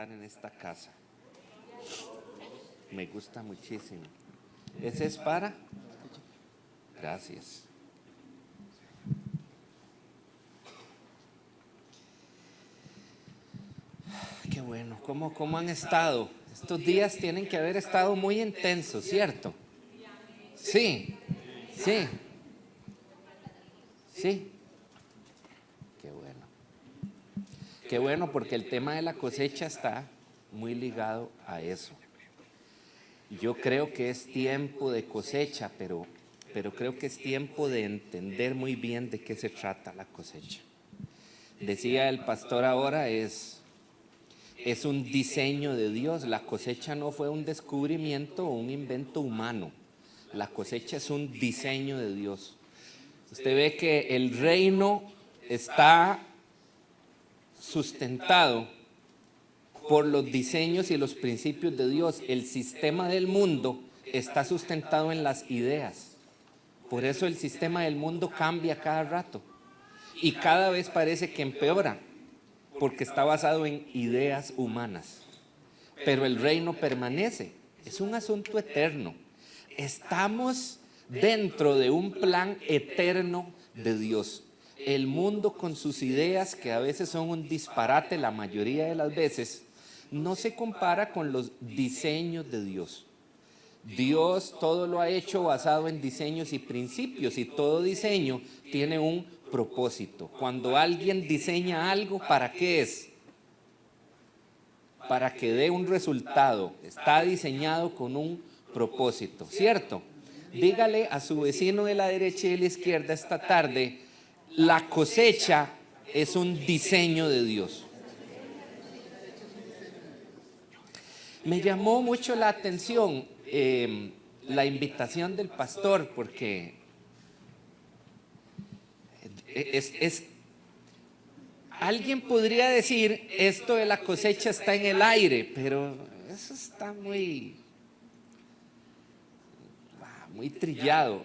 estar en esta casa. Me gusta muchísimo. ¿Ese es para? Gracias. Qué bueno. ¿Cómo han estado? Estos días tienen que haber estado muy intensos, ¿cierto? Sí, sí, sí. Qué bueno. Qué bueno, porque el tema de la cosecha está muy ligado a eso. Yo creo que es tiempo de cosecha, pero creo que es tiempo de entender muy bien de qué se trata la cosecha. Decía el pastor ahora, es un diseño de Dios. La cosecha no fue un descubrimiento o un invento humano. La cosecha es un diseño de Dios. Usted ve que el reino está sustentado por los diseños y los principios de Dios. El sistema del mundo está sustentado en las ideas. Por eso el sistema del mundo cambia cada rato y cada vez parece que empeora, porque está basado en ideas humanas. Pero el reino permanece, es un asunto eterno. Estamos dentro de un plan eterno de Dios. El mundo con sus ideas, que a veces son un disparate la mayoría de las veces, no se compara con los diseños de Dios. Dios todo lo ha hecho basado en diseños y principios, y todo diseño tiene un propósito. Cuando alguien diseña algo, ¿para qué es? Para que dé un resultado. Está diseñado con un propósito, ¿cierto? Dígale a su vecino de la derecha y de la izquierda esta tarde: la cosecha es un diseño de Dios. Me llamó mucho la atención la invitación del pastor, porque alguien podría decir, esto de la cosecha está en el aire, pero eso está muy trillado.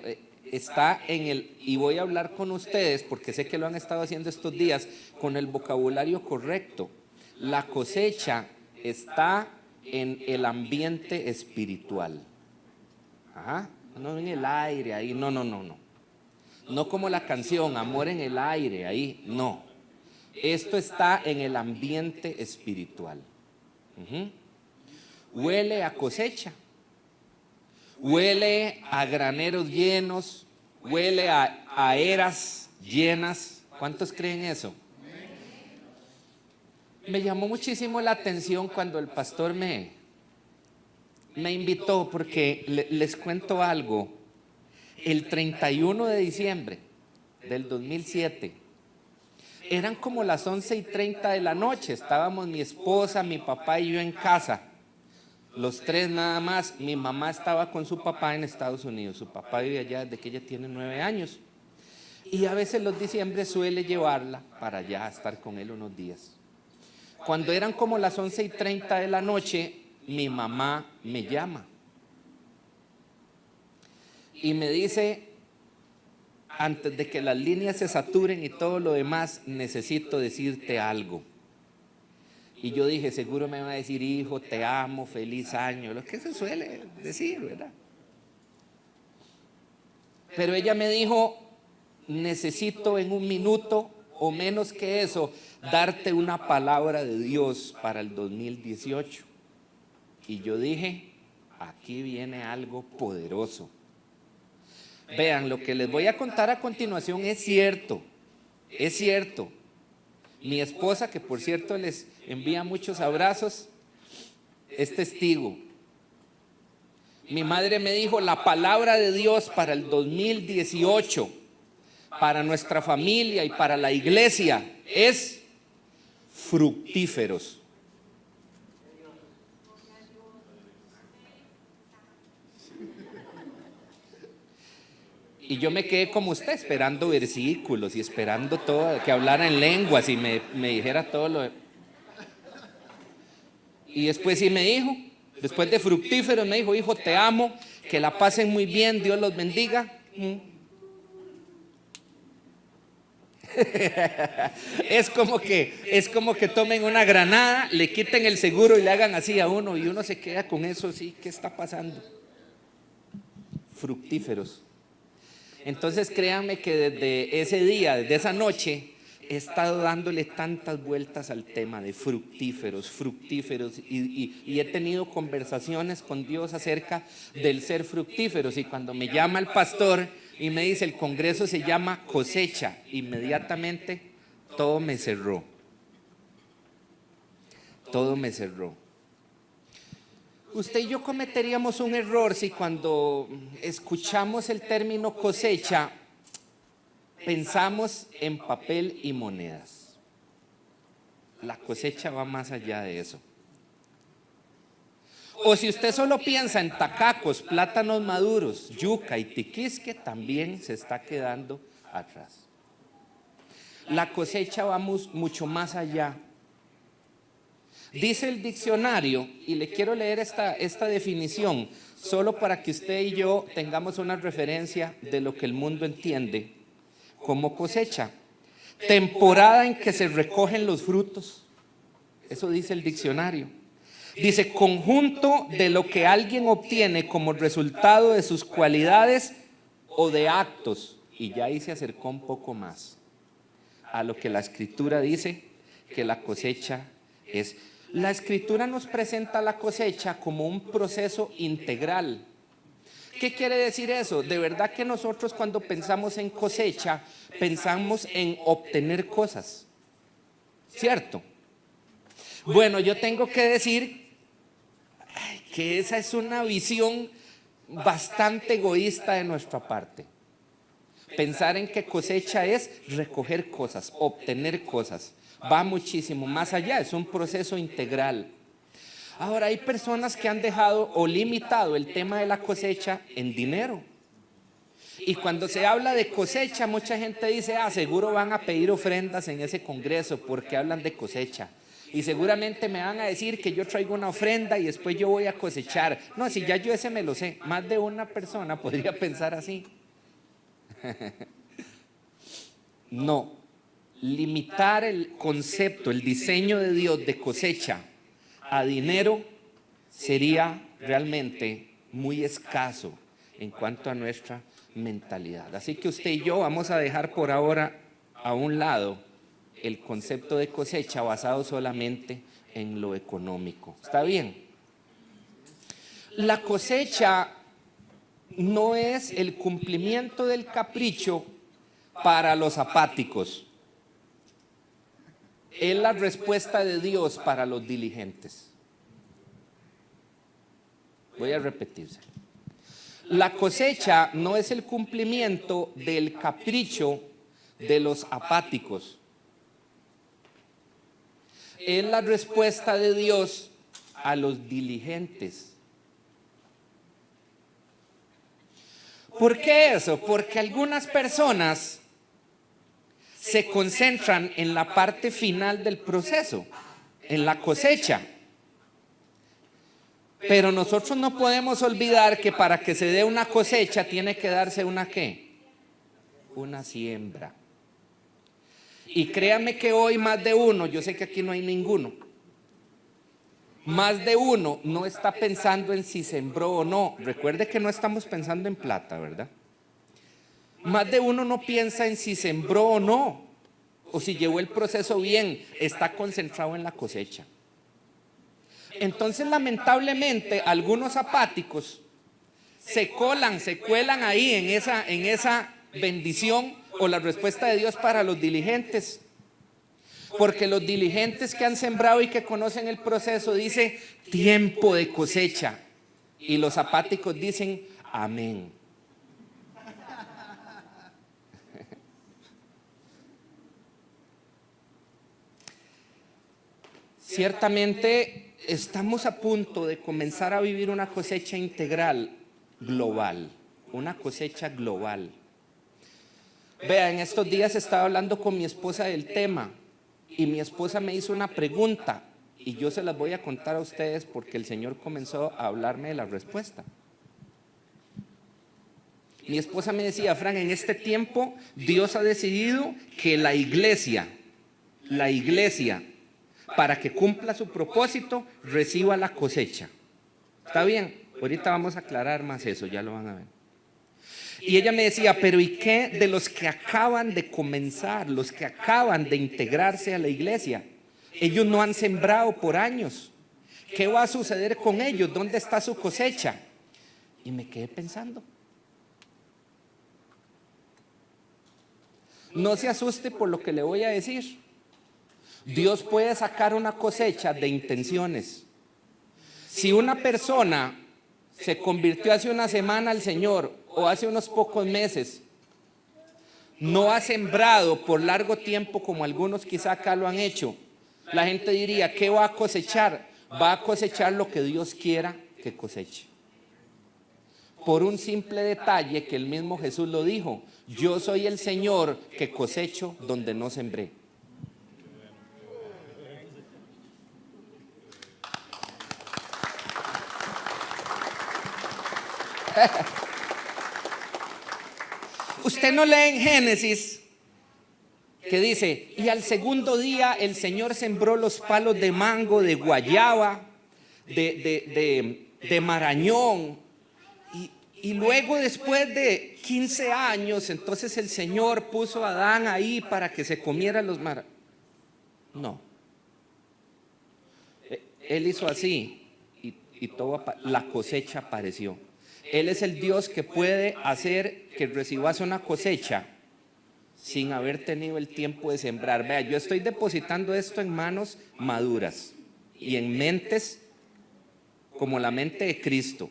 Está en el, y voy a hablar con ustedes, porque sé que lo han estado haciendo estos días, con el vocabulario correcto. La cosecha está en el ambiente espiritual. Ajá. No en el aire, ahí, no. No como la canción, amor en el aire, ahí, no. Esto está en el ambiente espiritual. Huele a cosecha, huele a graneros llenos, huele a eras llenas. ¿Cuántos creen eso? Me llamó muchísimo la atención cuando el pastor me invitó, porque les cuento algo. El 31 de diciembre del 2007, eran como las 11:30 de la noche. Estábamos mi esposa, mi papá y yo en casa, los tres nada más. Mi mamá estaba con su papá en Estados Unidos. Su papá vive allá desde que ella tiene 9 años. Y a veces los diciembres suele llevarla para allá a estar con él unos días. Cuando eran como las 11:30 de la noche, mi mamá me llama y me dice: antes de que las líneas se saturen y todo lo demás, necesito decirte algo. Y yo dije, seguro me va a decir: hijo, te amo, feliz año, lo que se suele decir, ¿verdad? Pero ella me dijo: necesito en 1 minuto o menos que eso darte una palabra de Dios para el 2018. Y yo dije, aquí viene algo poderoso. Vean, lo que les voy a contar a continuación es cierto, es cierto. Mi esposa, que por cierto les envía muchos abrazos, es testigo. Mi madre me dijo: la palabra de Dios para el 2018, para nuestra familia y para la iglesia, es fructíferos. Y yo me quedé como usted, esperando versículos y esperando todo, que hablara en lenguas y me dijera todo lo de... Y después sí me dijo, después de fructíferos me dijo: hijo, te amo, que la pasen muy bien, Dios los bendiga. Es como que tomen una granada, le quiten el seguro y le hagan así a uno y uno se queda con eso así. ¿Qué está pasando? Fructíferos. Entonces créanme que desde ese día, desde esa noche, he estado dándole tantas vueltas al tema de fructíferos, y he tenido conversaciones con Dios acerca del ser fructíferos. Y cuando me llama el pastor y me dice el congreso se llama cosecha, inmediatamente todo me cerró. Todo me cerró. Usted y yo cometeríamos un error si cuando escuchamos el término cosecha pensamos en papel y monedas. La cosecha va más allá de eso. O si usted solo piensa en tacacos, plátanos maduros, yuca y tiquisque, también se está quedando atrás. La cosecha va mucho más allá. Dice el diccionario, y le quiero leer esta definición, solo para que usted y yo tengamos una referencia de lo que el mundo entiende como cosecha. Temporada en que se recogen los frutos. Eso dice el diccionario. Dice, conjunto de lo que alguien obtiene como resultado de sus cualidades o de actos. Y ya ahí se acercó un poco más a lo que la Escritura dice que la cosecha es. La Escritura nos presenta la cosecha como un proceso integral. ¿Qué quiere decir eso? De verdad que nosotros cuando pensamos en cosecha, pensamos en obtener cosas, ¿cierto? Bueno, yo tengo que decir que esa es una visión bastante egoísta de nuestra parte. Pensar en que cosecha es recoger cosas, obtener cosas. Va muchísimo más allá, es un proceso integral. Ahora, hay personas que han dejado o limitado el tema de la cosecha en dinero. Y cuando se habla de cosecha, mucha gente dice, seguro van a pedir ofrendas en ese congreso porque hablan de cosecha. Y seguramente me van a decir que yo traigo una ofrenda y después yo voy a cosechar. No, si ya yo ese me lo sé. Más de una persona podría pensar así. No. Limitar el concepto, el diseño de Dios de cosecha a dinero sería realmente muy escaso en cuanto a nuestra mentalidad. Así que usted y yo vamos a dejar por ahora a un lado el concepto de cosecha basado solamente en lo económico. ¿Está bien? La cosecha no es el cumplimiento del capricho para los apáticos. Es la respuesta de Dios para los diligentes. Voy a repetirse. La cosecha no es el cumplimiento del capricho de los apáticos. Es la respuesta de Dios a los diligentes. ¿Por qué eso? Porque algunas personas se concentran en la parte final del proceso, en la cosecha. Pero nosotros no podemos olvidar que para que se dé una cosecha tiene que darse una ¿qué? Una siembra. Y créame que hoy más de uno, yo sé que aquí no hay ninguno, más de uno no está pensando en si sembró o no. Recuerde que no estamos pensando en plata, ¿verdad? Más de uno no piensa en si sembró o no, o si llevó el proceso bien, está concentrado en la cosecha. Entonces, lamentablemente, algunos apáticos se cuelan ahí en esa bendición o la respuesta de Dios para los diligentes. Porque los diligentes que han sembrado y que conocen el proceso dice tiempo de cosecha. Y los apáticos dicen amén. Ciertamente estamos a punto de comenzar a vivir una cosecha integral global, una cosecha global. Vea, en estos días estaba hablando con mi esposa del tema y mi esposa me hizo una pregunta y yo se las voy a contar a ustedes porque el Señor comenzó a hablarme de la respuesta. Mi esposa me decía, Fran, en este tiempo Dios ha decidido que la iglesia, para que cumpla su propósito, reciba la cosecha. ¿Está bien? Ahorita vamos a aclarar más eso, ya lo van a ver. Y ella me decía, pero ¿y qué de los que acaban de comenzar, los que acaban de integrarse a la iglesia? Ellos no han sembrado por años. ¿Qué va a suceder con ellos? ¿Dónde está su cosecha? Y me quedé pensando. No se asuste por lo que le voy a decir. Dios puede sacar una cosecha de intenciones. Si una persona se convirtió hace una semana al Señor o hace unos pocos meses, no ha sembrado por largo tiempo como algunos quizá acá lo han hecho, la gente diría, ¿qué va a cosechar? Va a cosechar lo que Dios quiera que coseche. Por un simple detalle que el mismo Jesús lo dijo, yo soy el Señor que cosecho donde no sembré. Usted no lee en Génesis que dice, y al segundo día el Señor sembró los palos de mango, de guayaba, de marañón, y luego después de 15 años, entonces el Señor puso a Adán ahí para que se comiera los marañones. No. Él hizo así y toda la cosecha apareció. Él es el Dios que puede hacer que recibas una cosecha sin haber tenido el tiempo de sembrar. Vea, yo estoy depositando esto en manos maduras y en mentes como la mente de Cristo.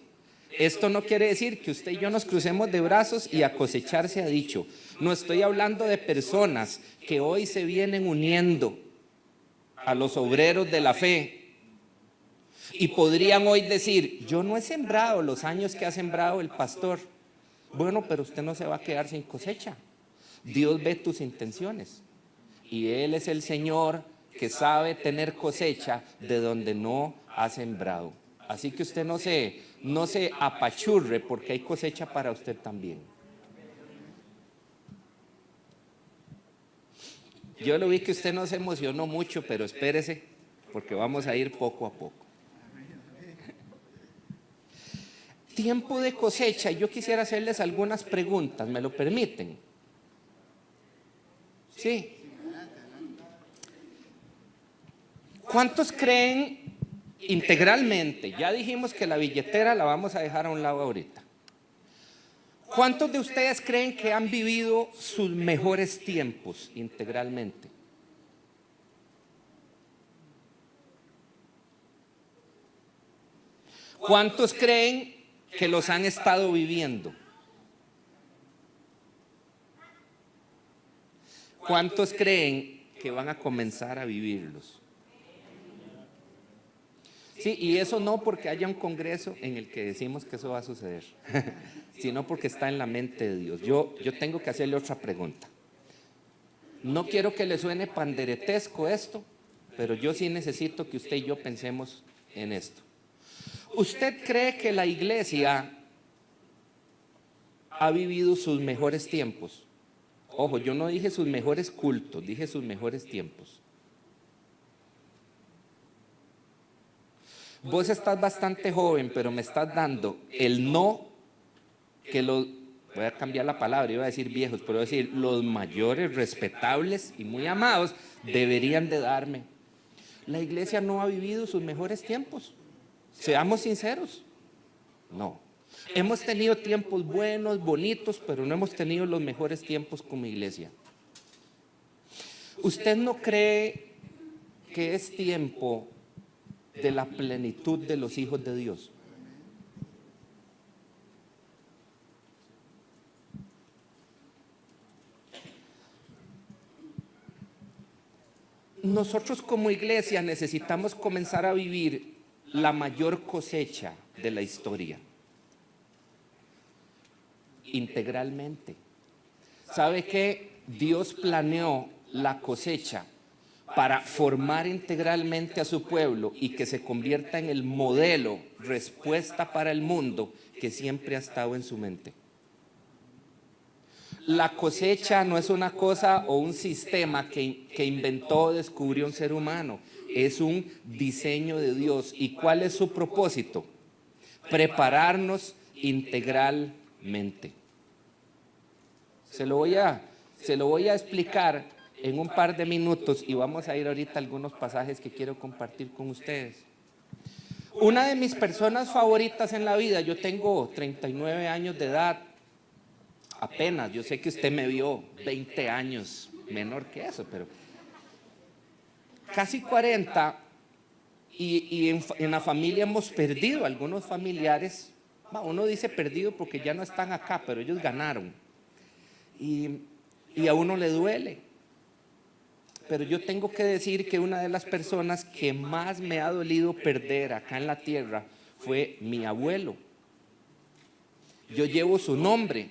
Esto no quiere decir que usted y yo nos crucemos de brazos y a cosechar se ha dicho. No estoy hablando de personas que hoy se vienen uniendo a los obreros de la fe y podrían hoy decir, yo no he sembrado los años que ha sembrado el pastor. Bueno, pero usted no se va a quedar sin cosecha. Dios ve tus intenciones y Él es el Señor que sabe tener cosecha de donde no ha sembrado. Así que usted no se apachurre porque hay cosecha para usted también. Yo lo vi que usted no se emocionó mucho, pero espérese porque vamos a ir poco a poco. Tiempo de cosecha, yo quisiera hacerles algunas preguntas, ¿me lo permiten? Sí. ¿Cuántos creen integralmente? Ya dijimos que la billetera la vamos a dejar a un lado ahorita. ¿Cuántos de ustedes creen que han vivido sus mejores tiempos integralmente? ¿Cuántos creen que los han estado viviendo? ¿Cuántos creen que van a comenzar a vivirlos? Sí, y eso no porque haya un congreso en el que decimos que eso va a suceder, sino porque está en la mente de Dios. Yo tengo que hacerle otra pregunta. No quiero que le suene panderetesco esto, pero yo sí necesito que usted y yo pensemos en esto. ¿Usted cree que la iglesia ha vivido sus mejores tiempos? Ojo, yo no dije sus mejores cultos, dije sus mejores tiempos. Vos estás bastante joven, pero me estás dando el no que los, voy a cambiar la palabra, iba a decir viejos, pero voy a decir los mayores, respetables y muy amados deberían de darme. La iglesia no ha vivido sus mejores tiempos, seamos sinceros, no. Hemos tenido tiempos buenos, bonitos, pero no hemos tenido los mejores tiempos como iglesia. ¿Usted no cree que es tiempo de la plenitud de los hijos de Dios? Nosotros como iglesia necesitamos comenzar a vivir la mayor cosecha de la historia. Integralmente. ¿Sabe qué? Dios planeó la cosecha para formar integralmente a su pueblo y que se convierta en el modelo, respuesta para el mundo que siempre ha estado en su mente. La cosecha no es una cosa o un sistema que inventó o descubrió un ser humano. Es un diseño de Dios. ¿Y cuál es su propósito? Prepararnos integralmente. Se lo voy a explicar en un par de minutos y vamos a ir ahorita a algunos pasajes que quiero compartir con ustedes. Una de mis personas favoritas en la vida, yo tengo 39 años de edad, apenas, yo sé que usted me vio 20 años menor que eso, pero casi 40 y en la familia hemos perdido algunos familiares. Uno dice perdido porque ya no están acá, pero ellos ganaron y a uno le duele. Pero yo tengo que decir que una de las personas que más me ha dolido perder acá en la tierra fue mi abuelo. Yo llevo su nombre.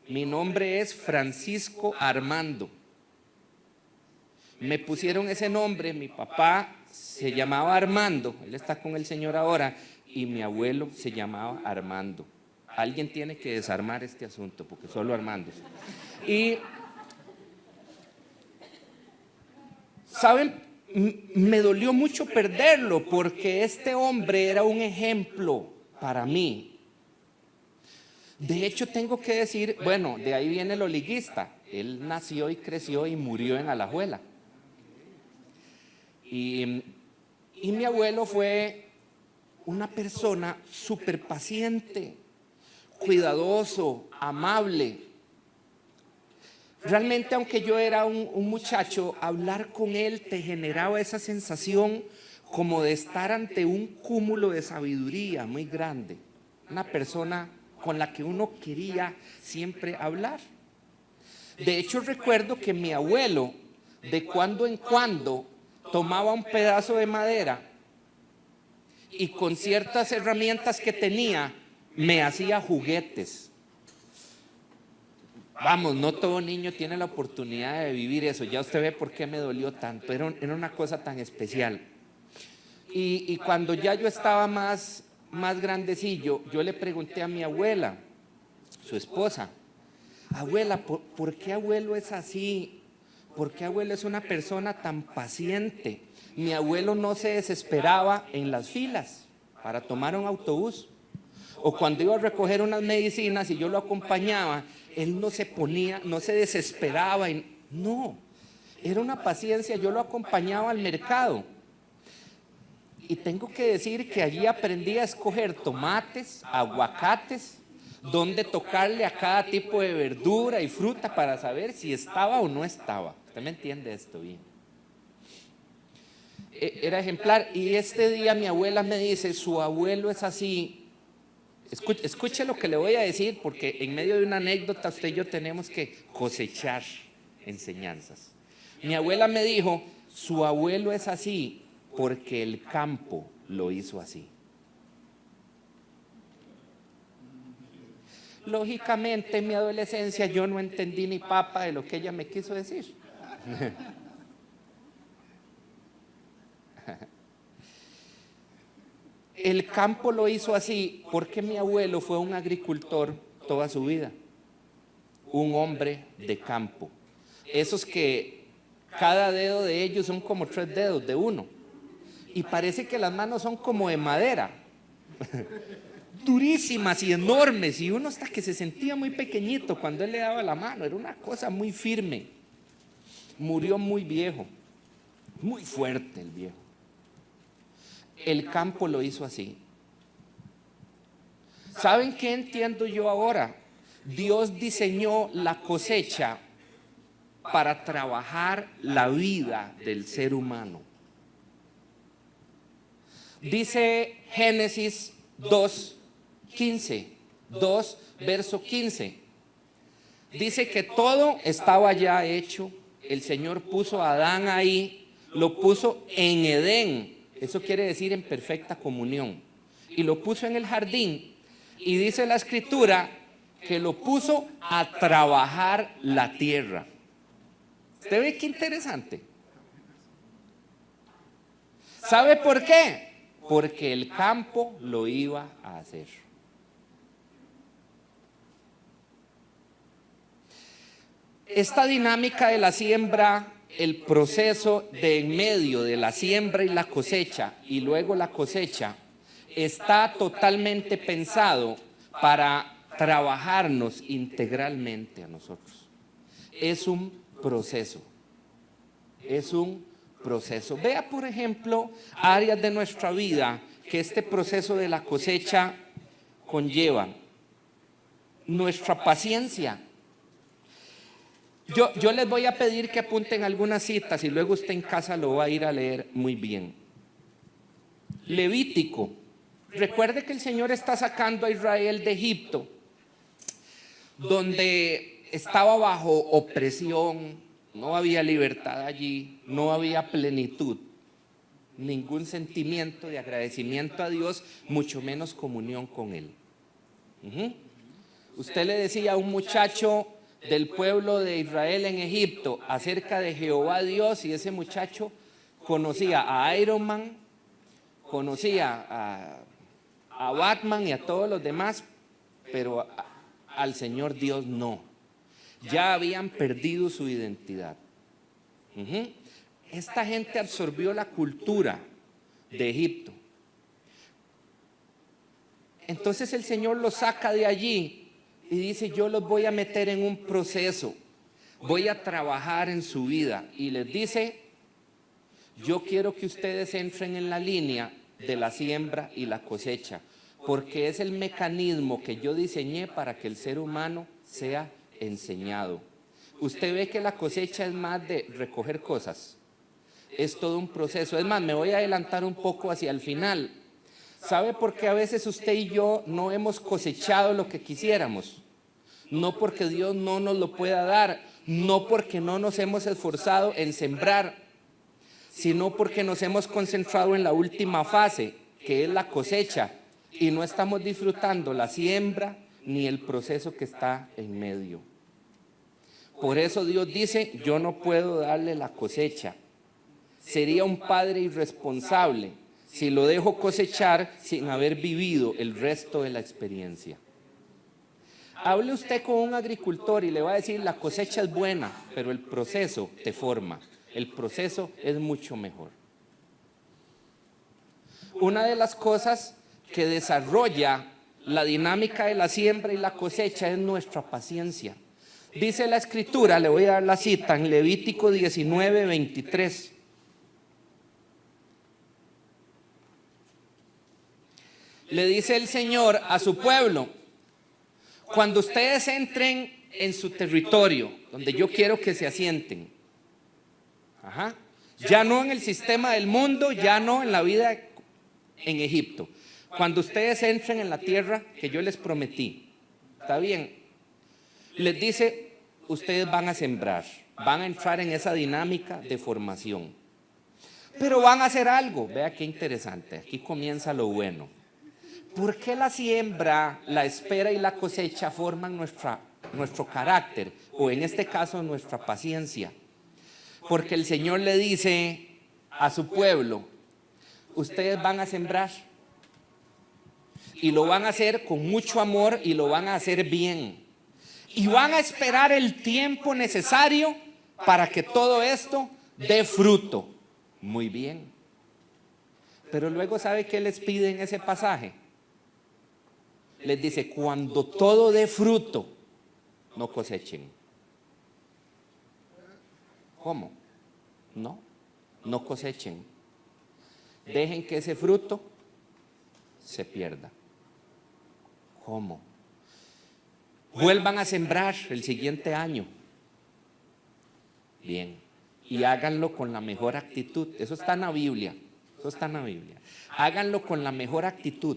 Mi nombre es Francisco Armando. Me pusieron ese nombre, mi papá se llamaba Armando, él está con el Señor ahora, y mi abuelo se llamaba Armando. Alguien tiene que desarmar este asunto, porque solo Armando. Y, ¿saben? Me dolió mucho perderlo, porque este hombre era un ejemplo para mí. De hecho, tengo que decir, bueno, de ahí viene el liguista. Él nació y creció y murió en Alajuela. Y mi abuelo fue una persona súper paciente, cuidadoso, amable. Realmente, aunque yo era un muchacho, hablar con él te generaba esa sensación como de estar ante un cúmulo de sabiduría muy grande. Una persona con la que uno quería siempre hablar. De hecho, recuerdo que mi abuelo, de cuando en cuando, tomaba un pedazo de madera y con ciertas herramientas que tenía, me hacía juguetes. Vamos, no todo niño tiene la oportunidad de vivir eso. Ya usted ve por qué me dolió tanto. Era una cosa tan especial. Y cuando ya yo estaba más grandecillo, yo le pregunté a mi abuela, su esposa, abuela, ¿por qué abuelo es así? ¿Por qué abuelo es una persona tan paciente? Mi abuelo no se desesperaba en las filas para tomar un autobús. O cuando iba a recoger unas medicinas y yo lo acompañaba, él no se desesperaba. No, era una paciencia. Yo lo acompañaba al mercado. Y tengo que decir que allí aprendí a escoger tomates, aguacates, dónde tocarle a cada tipo de verdura y fruta para saber si estaba o no estaba. ¿Usted me entiende esto bien? Era ejemplar. Y este día mi abuela me dice, su abuelo es así. Escuche lo que le voy a decir, porque en medio de una anécdota usted y yo tenemos que cosechar enseñanzas. Mi abuela me dijo, su abuelo es así porque el campo lo hizo así. Lógicamente, en mi adolescencia yo no entendí ni papa de lo que ella me quiso decir. El campo lo hizo así porque mi abuelo fue un agricultor toda su vida, un hombre de campo. Esos que cada dedo de ellos son como 3 dedos de uno. Y parece que las manos son como de madera, durísimas y enormes. Y uno hasta que se sentía muy pequeñito cuando él le daba la mano. Era una cosa muy firme. Murió muy viejo, muy fuerte el viejo. El campo lo hizo así. ¿Saben qué entiendo yo ahora? Dios diseñó la cosecha para trabajar la vida del ser humano. Dice Génesis 2:15, 2 verso 15. Dice que todo estaba ya hecho. El Señor puso a Adán ahí, lo puso en Edén. Eso quiere decir en perfecta comunión. Y lo puso en el jardín. Y dice la Escritura que lo puso a trabajar la tierra. ¿Usted ve qué interesante? ¿Sabe por qué? Porque el campo lo iba a hacer. Esta dinámica de la siembra, el proceso de en medio de la siembra y la cosecha y luego la cosecha, está totalmente pensado para trabajarnos integralmente a nosotros. Es un proceso. Es un proceso. Vea, por ejemplo, áreas de nuestra vida que este proceso de la cosecha conlleva. Nuestra paciencia. Yo les voy a pedir que apunten algunas citas y luego usted en casa lo va a ir a leer muy bien. Levítico. Recuerde que el Señor está sacando a Israel de Egipto, donde estaba bajo opresión, no había libertad allí, no había plenitud, ningún sentimiento de agradecimiento a Dios, mucho menos comunión con Él. Usted le decía a un muchacho del pueblo de Israel en Egipto acerca de Jehová Dios y ese muchacho conocía a Iron Man, conocía a Batman y a todos los demás, pero al Señor Dios no. Ya habían perdido su identidad. Esta gente absorbió la cultura de Egipto. Entonces el Señor los saca de allí y dice, yo los voy a meter en un proceso, voy a trabajar en su vida. Y les dice, yo quiero que ustedes entren en la línea de la siembra y la cosecha, porque es el mecanismo que yo diseñé para que el ser humano sea enseñado. Usted ve que la cosecha es más de recoger cosas, es todo un proceso. Es más, me voy a adelantar un poco hacia el final. ¿Sabe por qué a veces usted y yo no hemos cosechado lo que quisiéramos? No porque Dios no nos lo pueda dar, no porque no nos hemos esforzado en sembrar, sino porque nos hemos concentrado en la última fase, que es la cosecha, y no estamos disfrutando la siembra ni el proceso que está en medio. Por eso Dios dice, yo no puedo darle la cosecha. Sería un padre irresponsable si lo dejo cosechar sin haber vivido el resto de la experiencia. Hable usted con un agricultor y le va a decir, la cosecha es buena, pero el proceso te forma. El proceso es mucho mejor. Una de las cosas que desarrolla la dinámica de la siembra y la cosecha es nuestra paciencia. Dice la Escritura, le voy a dar la cita en Levítico 19, 23. Le dice el Señor a su pueblo, cuando ustedes entren en su territorio, donde yo quiero que se asienten, ya no en el sistema del mundo, ya no en la vida en Egipto, cuando ustedes entren en la tierra que yo les prometí, ¿está bien? Les dice, ustedes van a sembrar, van a entrar en esa dinámica de formación, pero van a hacer algo. Vea qué interesante, aquí comienza lo bueno. ¿Por qué la siembra, la espera y la cosecha forman nuestro carácter? O en este caso, nuestra paciencia. Porque el Señor le dice a su pueblo, ustedes van a sembrar. Y lo van a hacer con mucho amor y lo van a hacer bien. Y van a esperar el tiempo necesario para que todo esto dé fruto. Muy bien. Pero luego, ¿sabe qué les pide en ese pasaje? Les dice, cuando todo dé fruto, no cosechen. ¿Cómo? No cosechen. Dejen que ese fruto se pierda. ¿Cómo? Vuelvan a sembrar el siguiente año. Bien. Y háganlo con la mejor actitud. Eso está en la Biblia. Háganlo con la mejor actitud.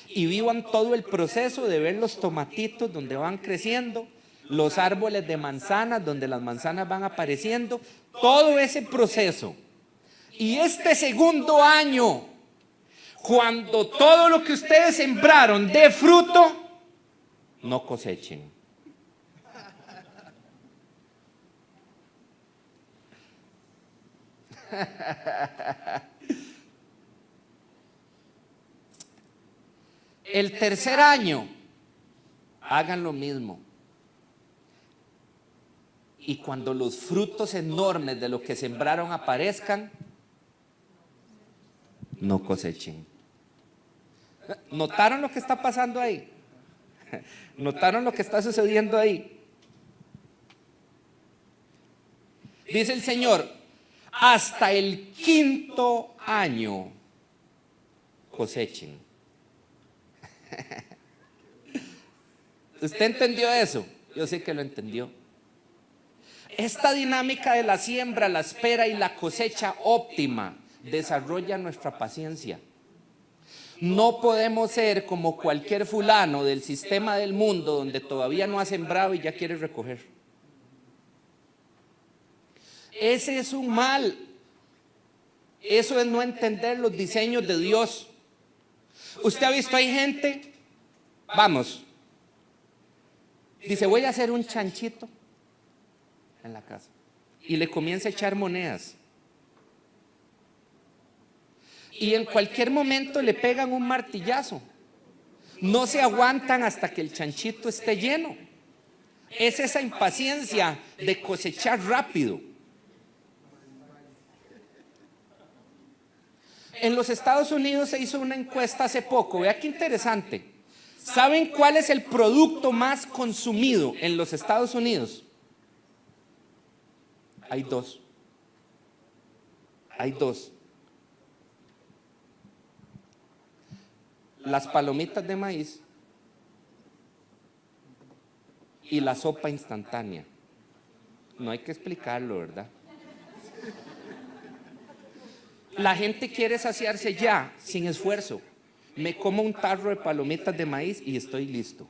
Y vivan todo el proceso de ver los tomatitos donde van creciendo, los árboles de manzanas donde las manzanas van apareciendo, todo ese proceso. Y este segundo año, cuando todo lo que ustedes sembraron dé fruto, no cosechen. El tercer año, hagan lo mismo. y cuando los frutos enormes de lo que sembraron aparezcan, no cosechen. ¿Notaron lo que está pasando ahí? ¿Notaron lo que está sucediendo ahí? Dice el Señor, hasta el 5.º año cosechen. ¿Usted entendió eso? Yo sé que lo entendió. Esta dinámica de la siembra, la espera y la cosecha óptima desarrolla nuestra paciencia. No podemos ser como cualquier fulano del sistema del mundo donde todavía no ha sembrado y ya quiere recoger. Ese es un mal. Eso es no entender los diseños de Dios. Usted ha visto, hay gente, vamos, dice, voy a hacer un chanchito en la casa y le comienza a echar monedas. Y en cualquier momento le pegan un martillazo. No se aguantan hasta que el chanchito esté lleno. Es esa impaciencia de cosechar rápido. En los Estados Unidos se hizo una encuesta hace poco. Vea qué interesante. ¿Saben cuál es el producto más consumido en los Estados Unidos? Hay dos. Hay dos. Las palomitas de maíz y la sopa instantánea. No hay que explicarlo, ¿verdad? La gente quiere saciarse ya, sin esfuerzo. Me como un tarro de palomitas de maíz y estoy listo.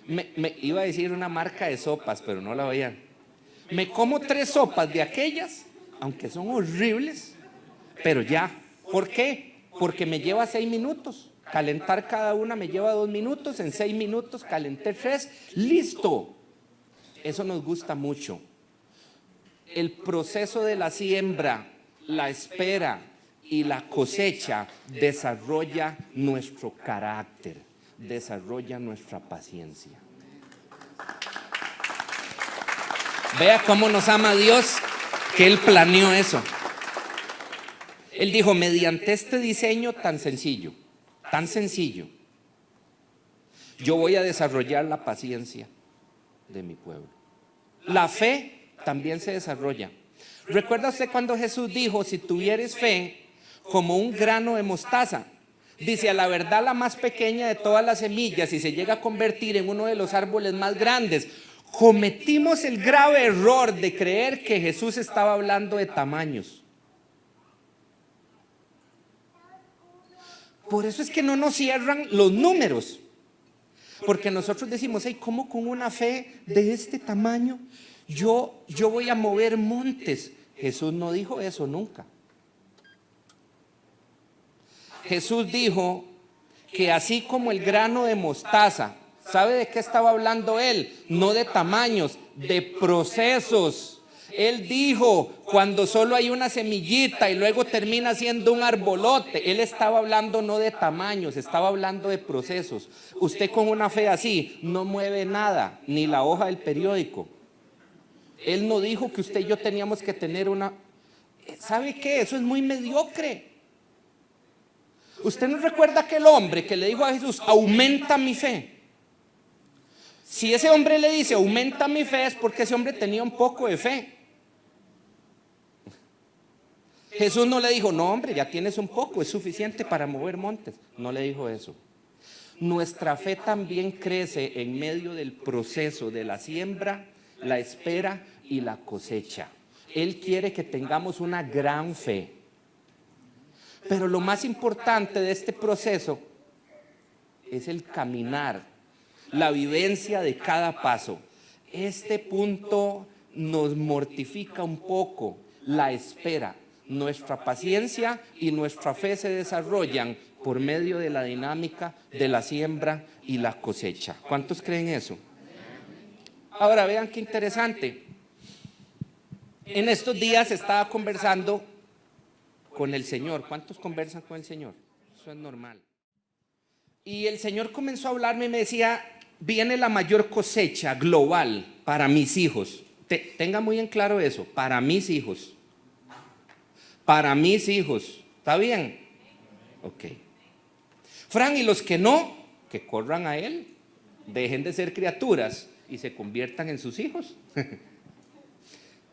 Me iba a decir una marca de sopas, pero no la veían. Me como 3 sopas de aquellas, aunque son horribles, pero ya. ¿Por qué? Porque me lleva 6 minutos. Calentar cada una me lleva 2 minutos. En 6 minutos calenté 3. ¡Listo! Eso nos gusta mucho. El proceso de la siembra, la espera y la cosecha desarrolla nuestro carácter, desarrolla nuestra paciencia. Vea cómo nos ama Dios, que Él planeó eso. Él dijo, mediante este diseño tan sencillo, yo voy a desarrollar la paciencia de mi pueblo. La fe también se desarrolla. ¿Recuerda usted cuando Jesús dijo, si tuvieres fe como un grano de mostaza? Dice, a la verdad la más pequeña de todas las semillas, y se llega a convertir en uno de los árboles más grandes. Cometimos el grave error de creer que Jesús estaba hablando de tamaños. Por eso es que no nos cierran los números. Porque nosotros decimos, hey, ¿cómo con una fe de este tamaño yo voy a mover montes? Jesús no dijo eso nunca. Jesús dijo que así como el grano de mostaza, ¿sabe de qué estaba hablando Él? No de tamaños, de procesos. Él dijo, cuando solo hay una semillita y luego termina siendo un arbolote. Él estaba hablando no de tamaños, estaba hablando de procesos. Usted con una fe así no mueve nada, ni la hoja del periódico. Él no dijo que usted y yo teníamos que tener una... ¿Sabe qué? Eso es muy mediocre. ¿Usted no recuerda aquel hombre que le dijo a Jesús, aumenta mi fe? Si ese hombre le dice, aumenta mi fe, es porque ese hombre tenía un poco de fe. Jesús no le dijo, no hombre, ya tienes un poco, es suficiente para mover montes. No le dijo eso. Nuestra fe también crece en medio del proceso de la siembra, la espera y la cosecha. Él quiere que tengamos una gran fe. Pero lo más importante de este proceso es el caminar, la vivencia de cada paso. Este punto nos mortifica un poco, la espera. Nuestra paciencia y nuestra fe se desarrollan por medio de la dinámica de la siembra y la cosecha. ¿Cuántos creen eso? Ahora vean qué interesante. En estos días estaba conversando con el Señor. ¿Cuántos conversan con el Señor? Eso es normal. Y el Señor comenzó a hablarme y me decía, viene la mayor cosecha global para mis hijos. Tenga muy en claro eso, para mis hijos. Para mis hijos. ¿Está bien? Ok. Fran, y los que no, que corran a Él. Dejen de ser criaturas y se conviertan en sus hijos.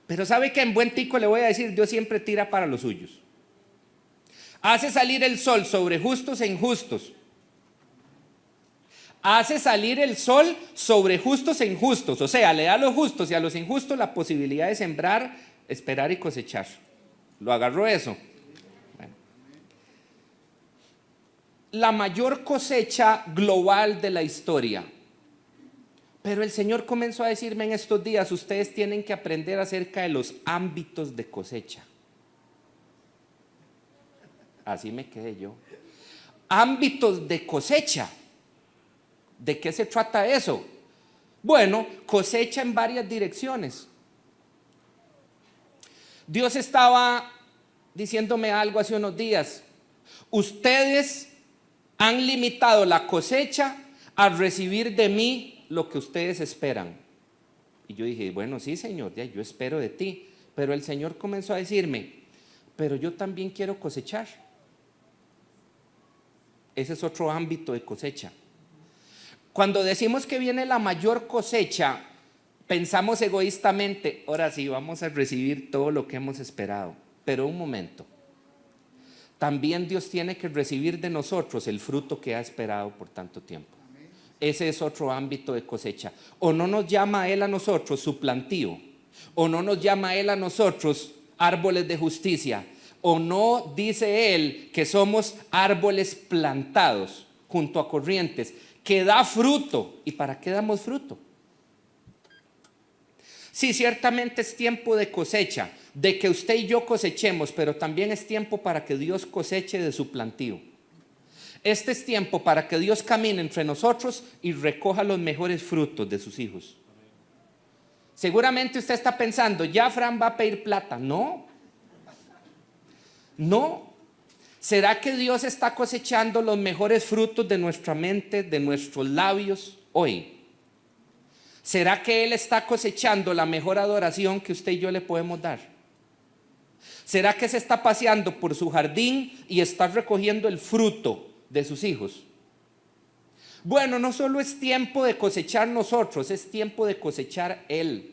Pero ¿sabe qué? En buen tico le voy a decir, Dios siempre tira para los suyos. Hace salir el sol sobre justos e injustos. Hace salir el sol sobre justos e injustos. O sea, le da a los justos y a los injustos la posibilidad de sembrar, esperar y cosechar. ¿Lo agarró eso? Bueno. La mayor cosecha global de la historia. Pero el Señor comenzó a decirme en estos días, ustedes tienen que aprender acerca de los ámbitos de cosecha. Así me quedé yo. Ámbitos de cosecha. ¿De qué se trata eso? Bueno, cosecha en varias direcciones. Dios estaba diciéndome algo hace unos días. Ustedes han limitado la cosecha a recibir de mí lo que ustedes esperan. Y yo dije, bueno, sí, Señor, ya, yo espero de ti. Pero el Señor comenzó a decirme, pero yo también quiero cosechar. Ese es otro ámbito de cosecha. Cuando decimos que viene la mayor cosecha, pensamos egoístamente, ahora sí, vamos a recibir todo lo que hemos esperado. Pero un momento, también Dios tiene que recibir de nosotros el fruto que ha esperado por tanto tiempo. Ese es otro ámbito de cosecha. O no nos llama Él a nosotros su plantío, o no nos llama Él a nosotros árboles de justicia, o no dice Él que somos árboles plantados junto a corrientes, que da fruto. ¿Y para qué damos fruto? Sí, ciertamente es tiempo de cosecha, de que usted y yo cosechemos, pero también es tiempo para que Dios coseche de su plantío. Este es tiempo para que Dios camine entre nosotros y recoja los mejores frutos de sus hijos. Seguramente usted está pensando, ya Fran va a pedir plata. No. ¿Será que Dios está cosechando los mejores frutos de nuestra mente, de nuestros labios hoy? ¿Será que Él está cosechando la mejor adoración que usted y yo le podemos dar? ¿Será que se está paseando por su jardín y está recogiendo el fruto de sus hijos? Bueno, no solo es tiempo de cosechar nosotros, es tiempo de cosechar Él.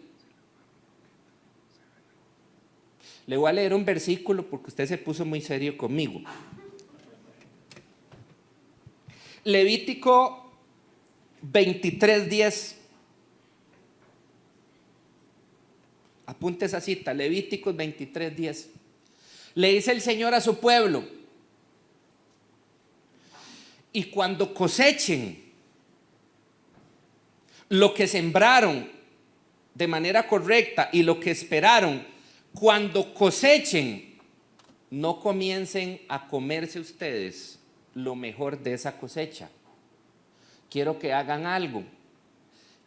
Le voy a leer un versículo porque usted se puso muy serio conmigo. Levítico 23:10. Apunte esa cita, Levíticos 23:10. Le dice el Señor a su pueblo: y cuando cosechen lo que sembraron de manera correcta y lo que esperaron, cuando cosechen, no comiencen a comerse ustedes lo mejor de esa cosecha. Quiero que hagan algo.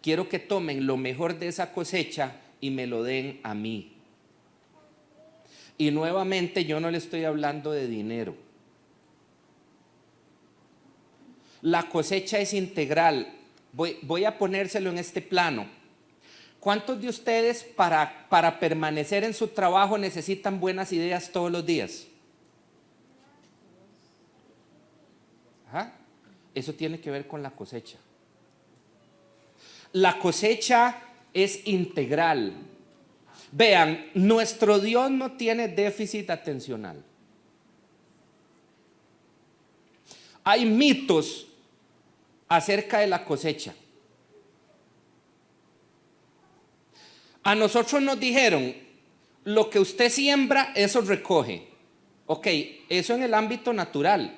Quiero que tomen lo mejor de esa cosecha y me lo den a mí. Y nuevamente yo no le estoy hablando de dinero. La cosecha es integral. Voy a ponérselo en este plano. ¿Cuántos de ustedes para permanecer en su trabajo necesitan buenas ideas todos los días? Ajá. Eso tiene que ver con la cosecha. La cosecha es integral. Vean, nuestro Dios no tiene déficit atencional. Hay mitos acerca de la cosecha. A nosotros nos dijeron, lo que usted siembra, eso recoge. Ok, eso en el ámbito natural.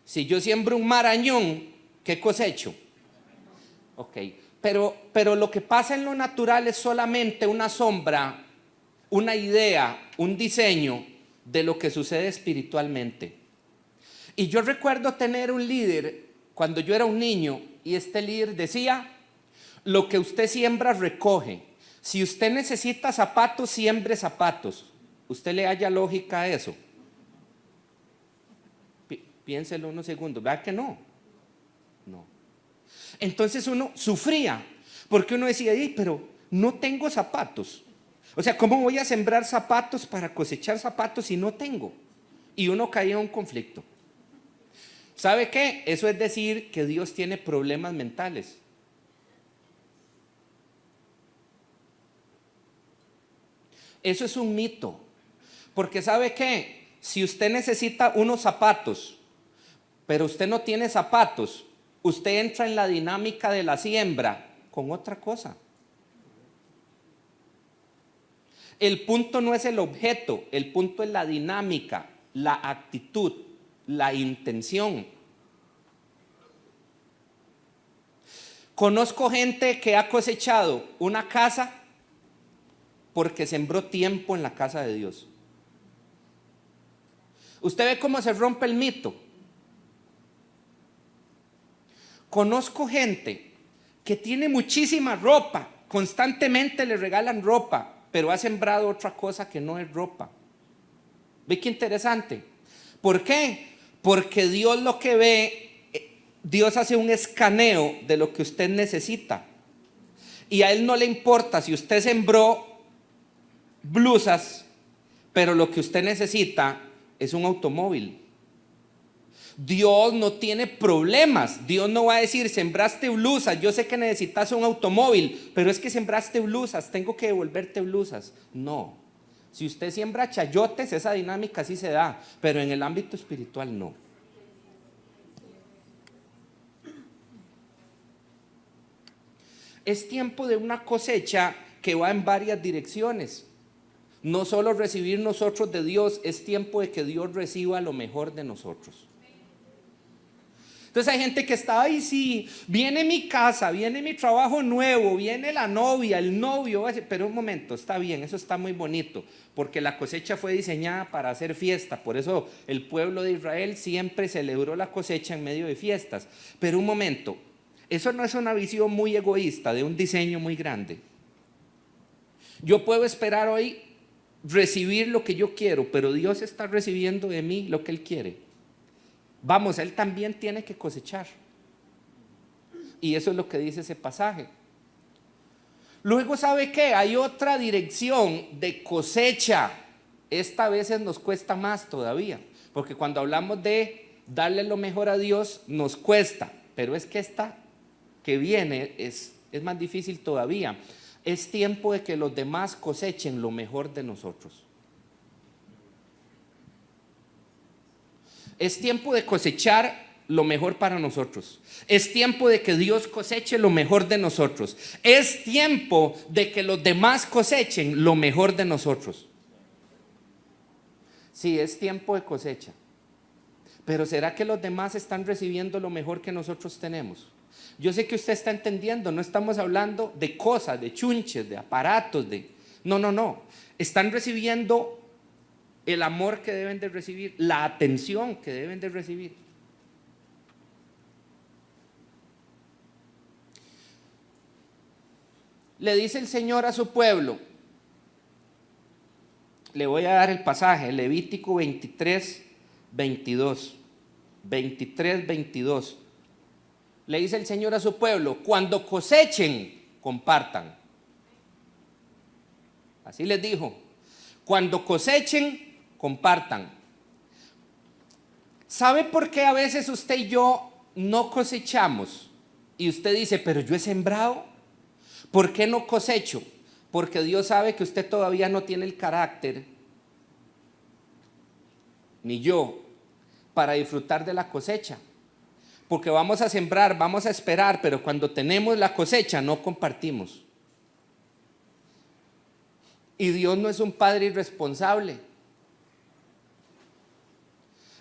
Si yo siembro un marañón, ¿qué cosecho? Ok, pero lo que pasa en lo natural es solamente una sombra, una idea, un diseño de lo que sucede espiritualmente. Y yo recuerdo tener un líder cuando yo era un niño, y este líder decía, lo que usted siembra, recoge. Si usted necesita zapatos, siembre zapatos. ¿Usted le halla lógica a eso? Piénselo unos segundos. ¿Verdad que no? No. Entonces uno sufría, porque uno decía, pero no tengo zapatos. O sea, ¿cómo voy a sembrar zapatos para cosechar zapatos si no tengo? Y uno caía en un conflicto. ¿Sabe qué? Eso es decir que Dios tiene problemas mentales. Eso es un mito. Porque ¿sabe qué? Si usted necesita unos zapatos, pero usted no tiene zapatos, usted entra en la dinámica de la siembra con otra cosa. El punto no es el objeto, el punto es la dinámica, la actitud, la intención. Conozco gente que ha cosechado una casa porque sembró tiempo en la casa de Dios. ¿Usted ve cómo se rompe el mito? Conozco gente que tiene muchísima ropa, constantemente le regalan ropa, pero ha sembrado otra cosa que no es ropa. ¿Ve qué interesante? ¿Por qué? Porque Dios lo que ve, Dios hace un escaneo de lo que usted necesita. Y a Él no le importa si usted sembró blusas, pero lo que usted necesita es un automóvil. Dios no tiene problemas. Dios no va a decir, sembraste blusas, yo sé que necesitas un automóvil, pero es que sembraste blusas, tengo que devolverte blusas. No. Si usted siembra chayotes, esa dinámica sí se da, pero en el ámbito espiritual no. Es tiempo de una cosecha que va en varias direcciones. No solo recibir nosotros de Dios, es tiempo de que Dios reciba lo mejor de nosotros. Entonces hay gente que está, ay sí, viene mi casa, viene mi trabajo nuevo, viene la novia, el novio, pero un momento, está bien, eso está muy bonito, porque la cosecha fue diseñada para hacer fiesta, por eso el pueblo de Israel siempre celebró la cosecha en medio de fiestas. Pero un momento, eso no es una visión muy egoísta de un diseño muy grande. Yo puedo esperar hoy recibir lo que yo quiero, pero Dios está recibiendo de mí lo que Él quiere. Vamos, Él también tiene que cosechar. Y eso es lo que dice ese pasaje. Luego, ¿sabe qué? Hay otra dirección de cosecha. Esta a veces nos cuesta más todavía, porque cuando hablamos de darle lo mejor a Dios, nos cuesta. Pero es que esta que viene es más difícil todavía. Es tiempo de que los demás cosechen lo mejor de nosotros. Es tiempo de cosechar lo mejor para nosotros. Es tiempo de que Dios coseche lo mejor de nosotros. Es tiempo de que los demás cosechen lo mejor de nosotros. Sí, es tiempo de cosecha. Pero ¿será que los demás están recibiendo lo mejor que nosotros tenemos? Yo sé que usted está entendiendo, no estamos hablando de cosas, de chunches, de aparatos, No. Están recibiendo el amor que deben de recibir, la atención que deben de recibir. Le dice el Señor a su pueblo, le voy a dar el pasaje, Levítico 23, 22. 23, 22. Le dice el Señor a su pueblo, cuando cosechen, compartan. Así les dijo, cuando cosechen, compartan. ¿Sabe por qué a veces usted y yo no cosechamos? Y usted dice, pero yo he sembrado. ¿Por qué no cosecho? Porque Dios sabe que usted todavía no tiene el carácter, ni yo, para disfrutar de la cosecha. Porque vamos a sembrar, vamos a esperar, pero cuando tenemos la cosecha no compartimos. Y Dios no es un padre irresponsable.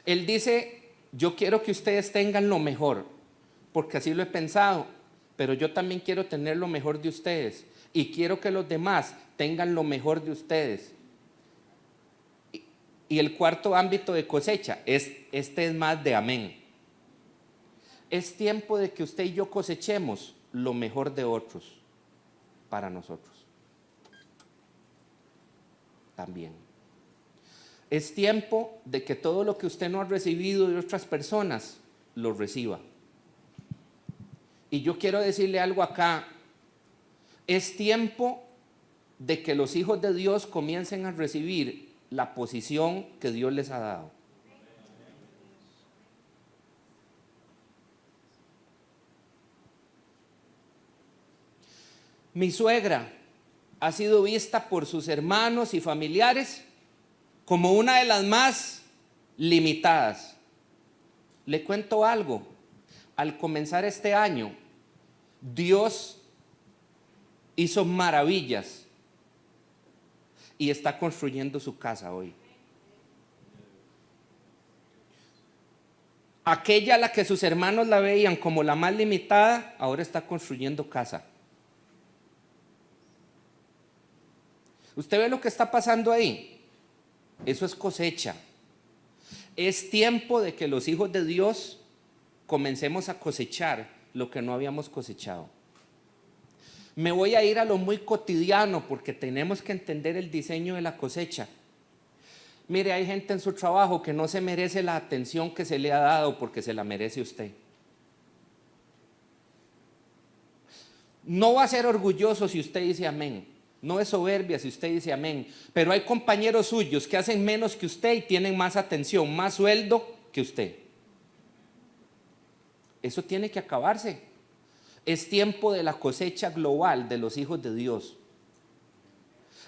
Él dice, yo quiero que ustedes tengan lo mejor, porque así lo he pensado, pero yo también quiero tener lo mejor de ustedes y quiero que los demás tengan lo mejor de ustedes. Y el cuarto ámbito de cosecha, este es más de amén. Es tiempo de que usted y yo cosechemos lo mejor de otros para nosotros. También. Es tiempo de que todo lo que usted no ha recibido de otras personas, lo reciba. Y yo quiero decirle algo acá. Es tiempo de que los hijos de Dios comiencen a recibir la posición que Dios les ha dado. Mi suegra ha sido vista por sus hermanos y familiares como una de las más limitadas. Le cuento algo, al comenzar este año, Dios hizo maravillas y está construyendo su casa hoy. Aquella a la que sus hermanos la veían como la más limitada, ahora está construyendo casa. ¿Usted ve lo que está pasando ahí? Eso es cosecha. Es tiempo de que los hijos de Dios comencemos a cosechar lo que no habíamos cosechado. Me voy a ir a lo muy cotidiano porque tenemos que entender el diseño de la cosecha. Mire, hay gente en su trabajo que no se merece la atención que se le ha dado porque se la merece usted. No va a ser orgulloso si usted dice amén. No es soberbia si usted dice amén. Pero hay compañeros suyos que hacen menos que usted y tienen más atención, más sueldo que usted. Eso tiene que acabarse. Es tiempo de la cosecha global de los hijos de Dios.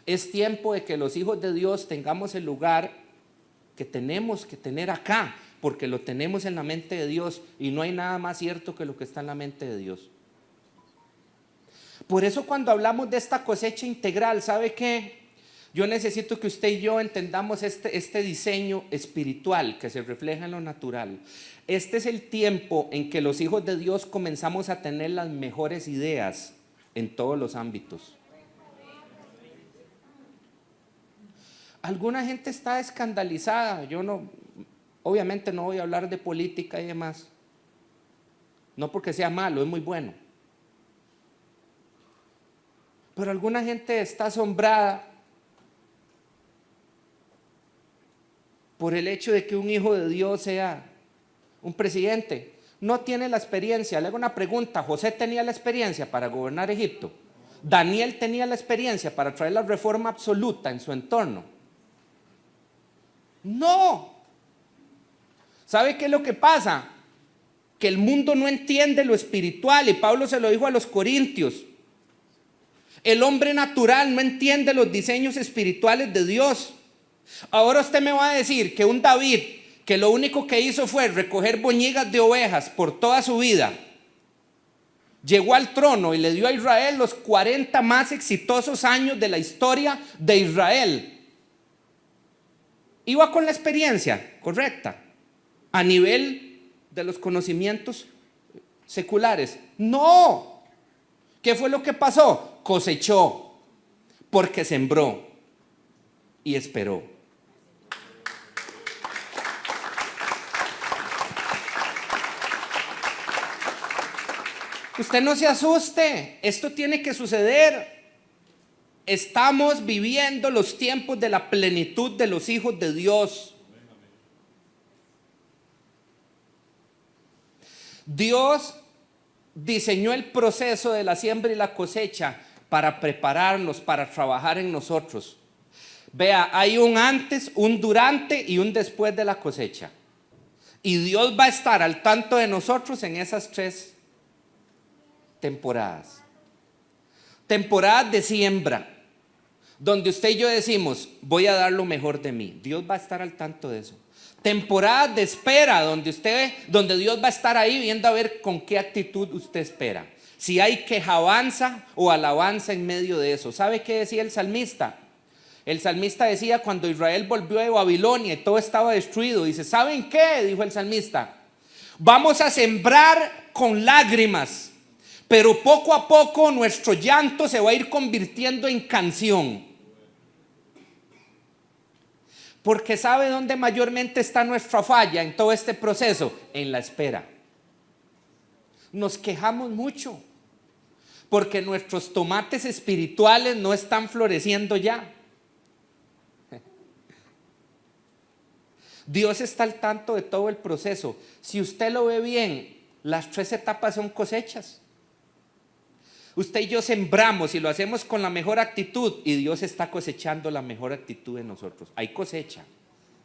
Es tiempo de que los hijos de Dios tengamos el lugar que tenemos que tener acá, porque lo tenemos en la mente de Dios y no hay nada más cierto que lo que está en la mente de Dios. Por eso cuando hablamos de esta cosecha integral, ¿sabe qué? Yo necesito que usted y yo entendamos este diseño espiritual que se refleja en lo natural. Este es el tiempo en que los hijos de Dios comenzamos a tener las mejores ideas en todos los ámbitos. Alguna gente está escandalizada. Yo no, obviamente no voy a hablar de política y demás. No porque sea malo, es muy bueno. Pero alguna gente está asombrada por el hecho de que un hijo de Dios sea un presidente. No tiene la experiencia. Le hago una pregunta. ¿José tenía la experiencia para gobernar Egipto? ¿Daniel tenía la experiencia para traer la reforma absoluta en su entorno? No. ¿Sabe qué es lo que pasa? Que el mundo no entiende lo espiritual y Pablo se lo dijo a los corintios. El hombre natural no entiende los diseños espirituales de Dios. Ahora usted me va a decir que un David, que lo único que hizo fue recoger boñigas de ovejas por toda su vida, llegó al trono y le dio a Israel los 40 más exitosos años de la historia de Israel. Iba con la experiencia correcta a nivel de los conocimientos seculares. No. ¿Qué fue lo que pasó? Cosechó porque sembró y esperó. Usted no se asuste, esto tiene que suceder. Estamos viviendo los tiempos de la plenitud de los hijos de Dios. Dios diseñó el proceso de la siembra y la cosecha para prepararnos, para trabajar en nosotros. Vea, hay un antes, un durante y un después de la cosecha. Y Dios va a estar al tanto de nosotros en esas 3 temporadas. Temporadas de siembra, donde usted y yo decimos, voy a dar lo mejor de mí. Dios va a estar al tanto de eso. Temporadas de espera, donde Dios va a estar ahí viendo a ver con qué actitud usted espera. Si hay quejabanza o alabanza en medio de eso. ¿Sabe qué decía el salmista? El salmista decía cuando Israel volvió de Babilonia y todo estaba destruido. Dice, ¿saben qué? Dijo el salmista. Vamos a sembrar con lágrimas, pero poco a poco nuestro llanto se va a ir convirtiendo en canción. Porque ¿sabe dónde mayormente está nuestra falla en todo este proceso? En la espera. Nos quejamos mucho porque nuestros tomates espirituales no están floreciendo ya. Dios está al tanto de todo el proceso. Si usted lo ve bien, las 3 etapas son cosechas. Usted y yo sembramos y lo hacemos con la mejor actitud y Dios está cosechando la mejor actitud en nosotros. Hay cosecha.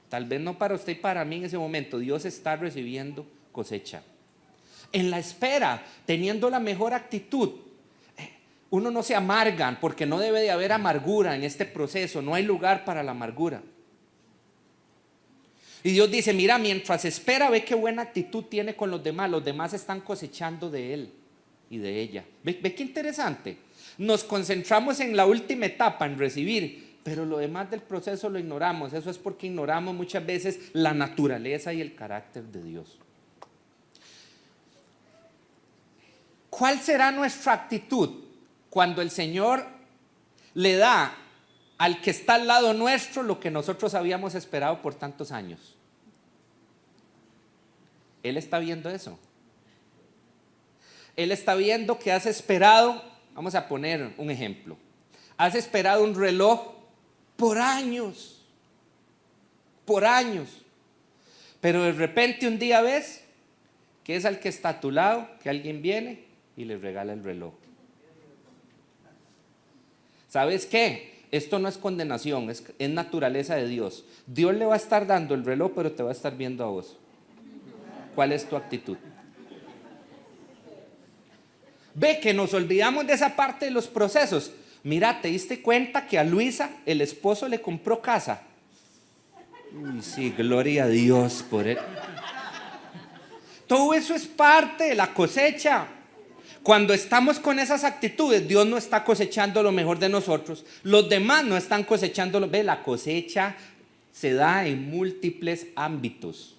Tal vez no para usted y para mí en ese momento. Dios está recibiendo cosecha. En la espera, teniendo la mejor actitud, uno no se amargan porque no debe de haber amargura en este proceso. No hay lugar para la amargura. Y Dios dice, mira, mientras espera, ve qué buena actitud tiene con los demás están cosechando de él y de ella. Ve qué interesante. Nos concentramos en la última etapa, en recibir, pero lo demás del proceso lo ignoramos. Eso es porque ignoramos muchas veces la naturaleza y el carácter de Dios. ¿Cuál será nuestra actitud cuando el Señor le da al que está al lado nuestro lo que nosotros habíamos esperado por tantos años? Él está viendo eso. Él está viendo que has esperado, vamos a poner un ejemplo, has esperado un reloj por años, pero de repente un día ves que es al que está a tu lado, que alguien viene y le regala el reloj. ¿Sabes qué? Esto no es condenación, es naturaleza de Dios. Dios le va a estar dando el reloj, pero te va a estar viendo a vos. ¿Cuál es tu actitud? Ve que nos olvidamos de esa parte de los procesos. Mira, ¿te diste cuenta que a Luisa el esposo le compró casa? Uy, sí, gloria a Dios por él. Todo eso es parte de la cosecha. Cuando estamos con esas actitudes, Dios no está cosechando lo mejor de nosotros. Los demás no están cosechando. Ve, la cosecha se da en múltiples ámbitos.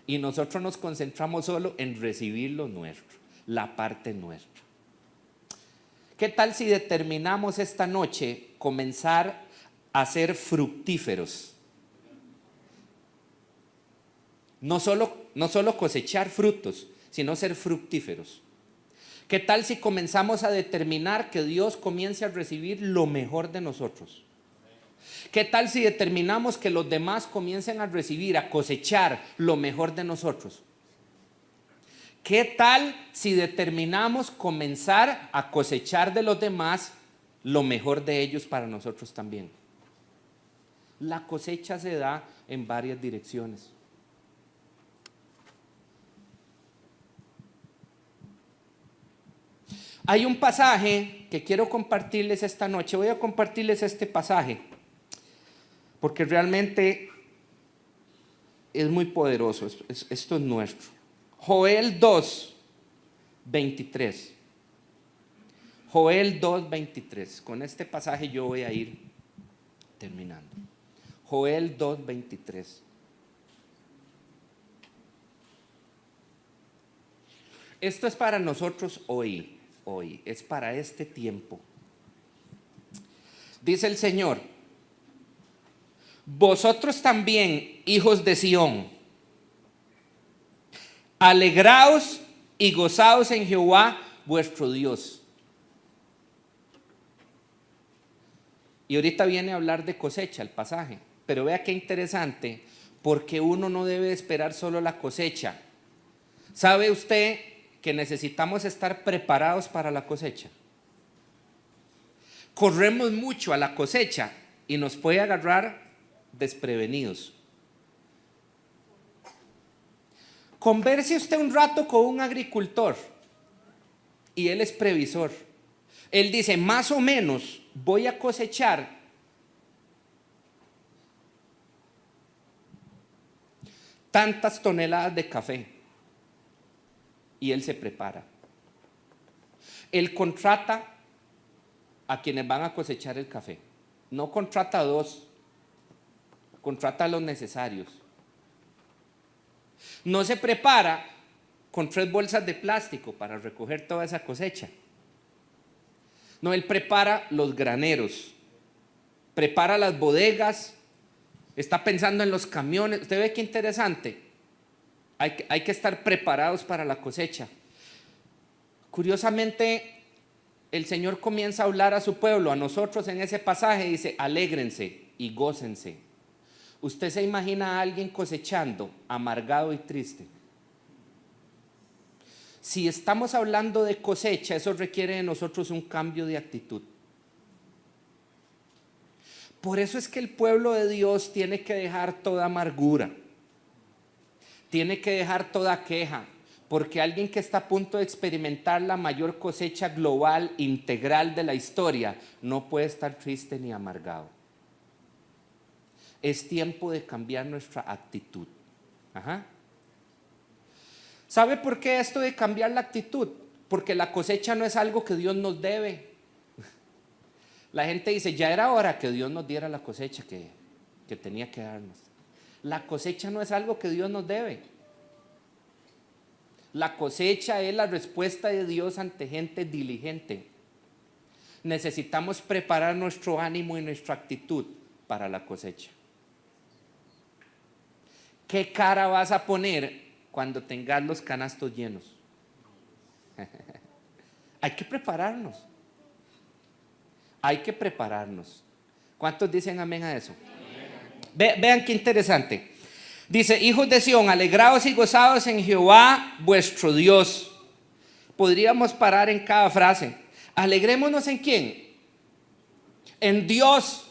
Y nosotros nos concentramos solo en recibir lo nuestro, la parte nuestra. ¿Qué tal si determinamos esta noche comenzar a ser fructíferos? No solo cosechar frutos, sino ser fructíferos. ¿Qué tal si comenzamos a determinar que Dios comience a recibir lo mejor de nosotros? ¿Qué tal si determinamos que los demás comiencen a recibir, a cosechar lo mejor de nosotros? ¿Qué tal si determinamos comenzar a cosechar de los demás lo mejor de ellos para nosotros también? La cosecha se da en varias direcciones. Hay un pasaje que quiero compartirles esta noche. Voy a compartirles este pasaje porque realmente es muy poderoso. Esto es nuestro. Joel 2, 23. Joel 2, 23. Con este pasaje yo voy a ir terminando. Joel 2, 23. Esto es para nosotros hoy, es para este tiempo. Dice el Señor: vosotros también, hijos de Sión, alegraos y gozaos en Jehová vuestro Dios. Y ahorita viene a hablar de cosecha el pasaje, pero vea qué interesante, porque uno no debe esperar solo la cosecha. ¿Sabe usted que necesitamos estar preparados para la cosecha? Corremos mucho a la cosecha y nos puede agarrar desprevenidos. Converse usted un rato con un agricultor y él es previsor. Él dice, más o menos voy a cosechar tantas toneladas de café. Y él se prepara. Él contrata a quienes van a cosechar el café. No contrata a dos, contrata a los necesarios. No se prepara con 3 bolsas de plástico para recoger toda esa cosecha. No, él prepara los graneros, prepara las bodegas, está pensando en los camiones. ¿Usted ve qué interesante? Hay que estar preparados para la cosecha. Curiosamente, el Señor comienza a hablar a su pueblo, a nosotros en ese pasaje, dice, alégrense y gócense. ¿Usted se imagina a alguien cosechando amargado y triste? si estamos hablando de cosecha, eso requiere de nosotros un cambio de actitud. Por eso es que el pueblo de Dios tiene que dejar toda amargura, tiene que dejar toda queja, porque alguien que está a punto de experimentar la mayor cosecha global, integral de la historia, no puede estar triste ni amargado. Es tiempo de cambiar nuestra actitud. ¿Sabe por qué esto de cambiar la actitud? Porque la cosecha no es algo que Dios nos debe. La gente dice, ya era hora que Dios nos diera la cosecha que tenía que darnos. La cosecha no es algo que Dios nos debe. La cosecha es la respuesta de Dios ante gente diligente. Necesitamos preparar nuestro ánimo y nuestra actitud para la cosecha. ¿Qué cara vas a poner cuando tengas los canastos llenos? Hay que prepararnos. Hay que prepararnos. ¿Cuántos dicen amén a eso? Vean qué interesante. Dice, hijos de Sión, alegraos y gozaos en Jehová vuestro Dios. Podríamos parar en cada frase. Alegrémonos ¿en quién? En Dios.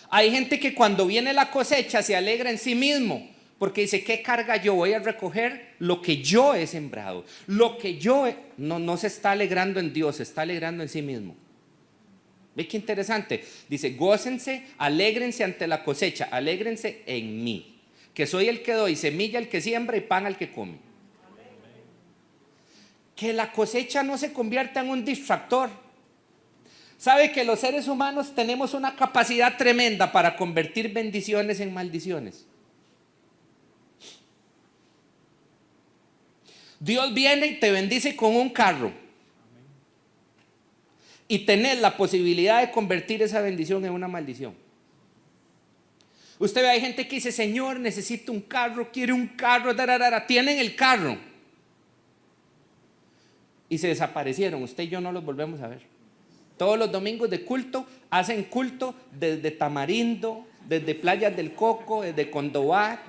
Hay gente que cuando viene la cosecha se alegra en sí mismo, porque dice, ¿qué carga yo? Voy a recoger lo que yo he sembrado. Lo que yo no se está alegrando en Dios, se está alegrando en sí mismo. ¿Ve qué interesante? Dice, gócense, alégrense ante la cosecha, alégrense en mí, que soy el que doy semilla al que siembra y pan al que come. Que la cosecha no se convierta en un distractor. ¿Sabe que los seres humanos tenemos una capacidad tremenda para convertir bendiciones en maldiciones? Dios viene y te bendice con un carro. Y tenés la posibilidad de convertir esa bendición en una maldición. Usted ve, hay gente que dice, Señor, necesito un carro, quiere un carro, tienen el carro. Y se desaparecieron, usted y yo no los volvemos a ver. Todos los domingos de culto, hacen culto desde Tamarindo, desde Playas del Coco, desde Condobá,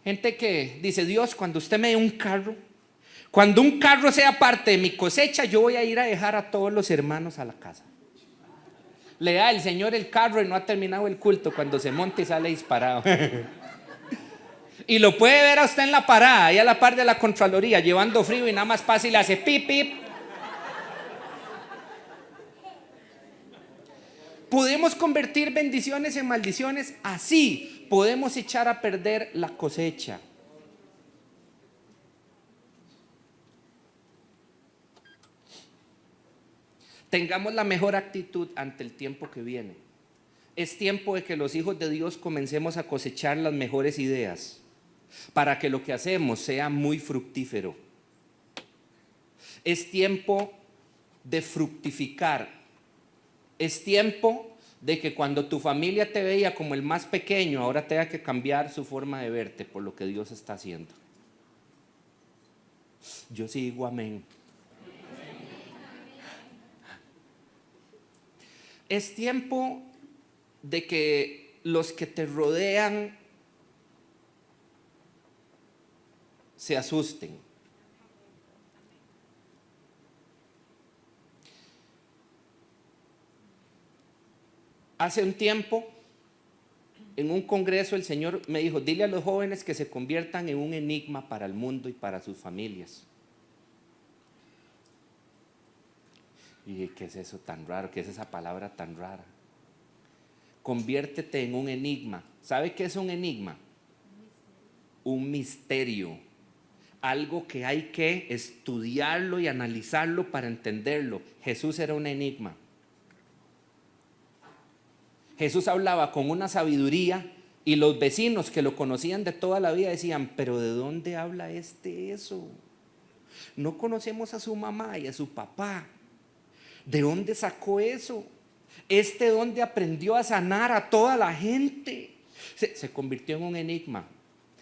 gente que dice, Dios, cuando usted me dé un carro, cuando un carro sea parte de mi cosecha, yo voy a ir a dejar a todos los hermanos a la casa. Le da el Señor el carro y no ha terminado el culto, cuando se monta y sale disparado. Y lo puede ver a usted en la parada, ahí a la par de la Contraloría, llevando frío y nada más pasa y le hace pip, pip. Podemos convertir bendiciones en maldiciones así. Podemos echar a perder la cosecha. Tengamos la mejor actitud ante el tiempo que viene. Es tiempo de que los hijos de Dios comencemos a cosechar las mejores ideas para que lo que hacemos sea muy fructífero. Es tiempo de fructificar. Es tiempo de que cuando tu familia te veía como el más pequeño, ahora tenga que cambiar su forma de verte por lo que Dios está haciendo. Yo sí digo amén. Es tiempo de que los que te rodean se asusten. Hace un tiempo, en un congreso, el Señor me dijo, dile a los jóvenes que se conviertan en un enigma para el mundo y para sus familias. Y dije, ¿qué es eso tan raro? ¿Qué es esa palabra tan rara? Conviértete en un enigma. ¿Sabe qué es un enigma? Un misterio. Algo que hay que estudiarlo y analizarlo para entenderlo. Jesús era un enigma. Jesús hablaba con una sabiduría y los vecinos que lo conocían de toda la vida decían, pero ¿de dónde habla eso? No conocemos a su mamá y a su papá. ¿De dónde sacó eso? ¿Dónde aprendió a sanar a toda la gente? Se convirtió en un enigma.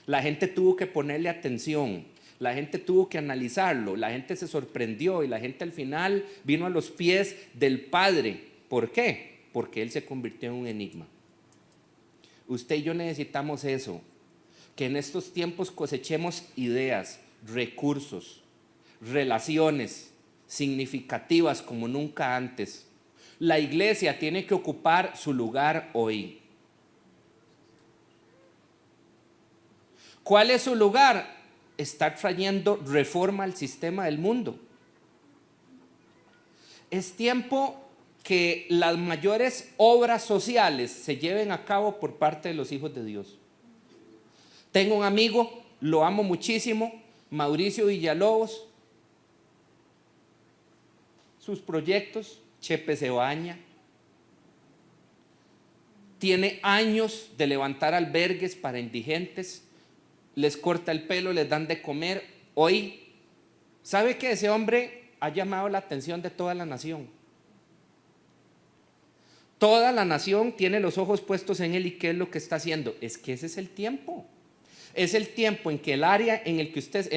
La gente tuvo que ponerle atención, la gente tuvo que analizarlo, la gente se sorprendió y la gente al final vino a los pies del Padre. ¿Por qué? Porque Él se convirtió en un enigma. Usted y yo necesitamos eso, que en estos tiempos cosechemos ideas, recursos, relaciones significativas como nunca antes. La iglesia tiene que ocupar su lugar hoy. ¿Cuál es su lugar? Estar trayendo reforma al sistema del mundo. Es tiempo que las mayores obras sociales se lleven a cabo por parte de los hijos de Dios. Tengo un amigo, lo amo muchísimo, Mauricio Villalobos. Sus proyectos, Chepe se baña. Tiene años de levantar albergues para indigentes. Les corta el pelo, les dan de comer. Hoy, ¿sabe que ese hombre ha llamado la atención de toda la nación? Toda la nación tiene los ojos puestos en él. ¿Y qué es lo que está haciendo? Es que ese es el tiempo. Es el tiempo en que el área en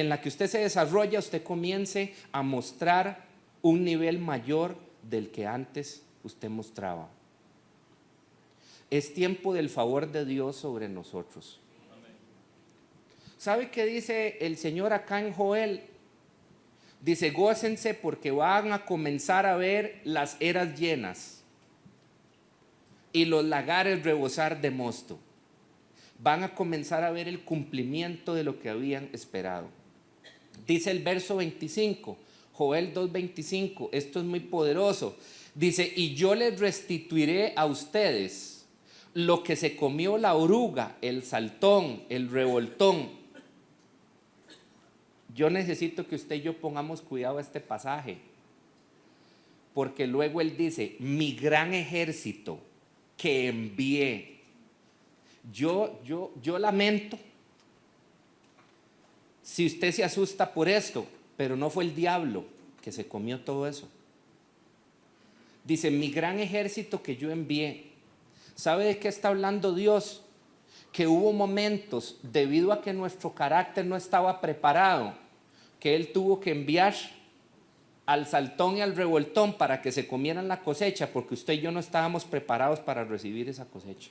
la que usted se desarrolla, usted comience a mostrar un nivel mayor del que antes usted mostraba. Es tiempo del favor de Dios sobre nosotros. ¿Sabe qué dice el Señor acá en Joel? Dice, gócense porque van a comenzar a ver las eras llenas y los lagares rebosar de mosto. Van a comenzar a ver el cumplimiento de lo que habían esperado. Dice el verso 25, Joel 2:25, esto es muy poderoso. Dice, y yo les restituiré a ustedes lo que se comió la oruga, el saltón, el revoltón. Yo necesito que usted y yo pongamos cuidado a este pasaje, porque luego él dice, mi gran ejército que envié. Yo lamento si usted se asusta por esto, pero no fue el diablo que se comió todo eso. Dice, mi gran ejército que yo envié. ¿Sabe de qué está hablando Dios? Que hubo momentos, debido a que nuestro carácter no estaba preparado, que Él tuvo que enviar al saltón y al revoltón para que se comieran la cosecha, porque usted y yo no estábamos preparados para recibir esa cosecha.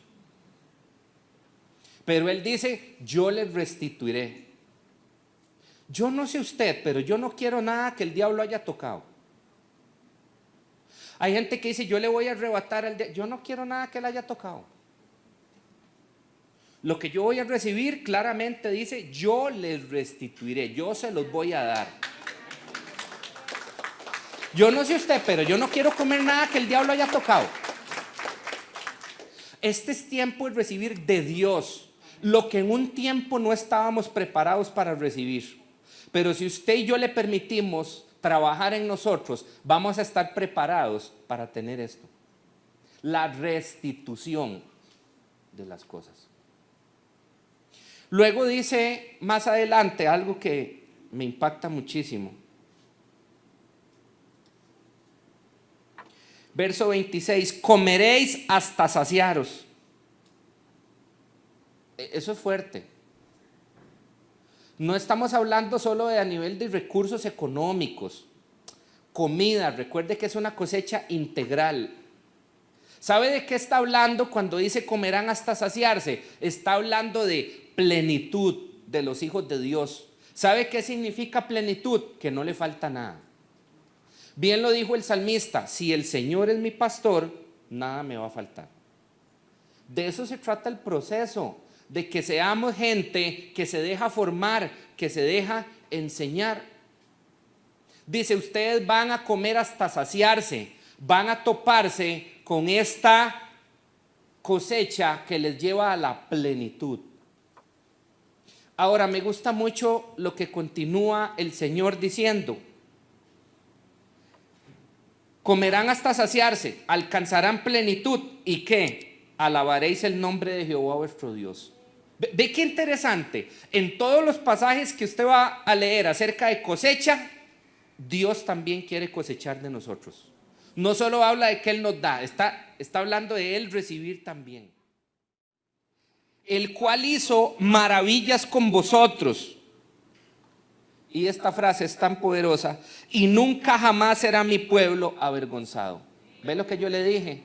Pero Él dice, yo les restituiré. Yo no sé usted, pero yo no quiero nada que el diablo haya tocado. Hay gente que dice, yo le voy a arrebatar al diablo. Yo no quiero nada que él haya tocado. Lo que yo voy a recibir claramente dice, yo les restituiré, yo se los voy a dar. Yo no sé usted, pero yo no quiero comer nada que el diablo haya tocado. Este es tiempo de recibir de Dios lo que en un tiempo no estábamos preparados para recibir. Pero si usted y yo le permitimos trabajar en nosotros, vamos a estar preparados para tener esto. La restitución de las cosas. Luego dice más adelante algo que me impacta muchísimo. Verso 26, comeréis hasta saciaros. Eso es fuerte. No estamos hablando solo de a nivel de recursos económicos. Comida, recuerde que es una cosecha integral. ¿Sabe de qué está hablando cuando dice comerán hasta saciarse? Está hablando de plenitud de los hijos de Dios. ¿Sabe qué significa plenitud? Que no le falta nada. Bien lo dijo el salmista, si el Señor es mi pastor, nada me va a faltar. De eso se trata el proceso, de que seamos gente que se deja formar, que se deja enseñar. Dice, ustedes van a comer hasta saciarse, van a toparse con esta cosecha que les lleva a la plenitud. Ahora, me gusta mucho lo que continúa el Señor diciendo. Comerán hasta saciarse, alcanzarán plenitud. ¿Y qué? Alabaréis el nombre de Jehová vuestro Dios. Ve qué interesante. En todos los pasajes que usted va a leer acerca de cosecha, Dios también quiere cosechar de nosotros. No solo habla de que Él nos da, está hablando de Él recibir también. El cual hizo maravillas con vosotros. Y esta frase es tan poderosa. Y nunca jamás será mi pueblo avergonzado. ¿Ve lo que yo le dije?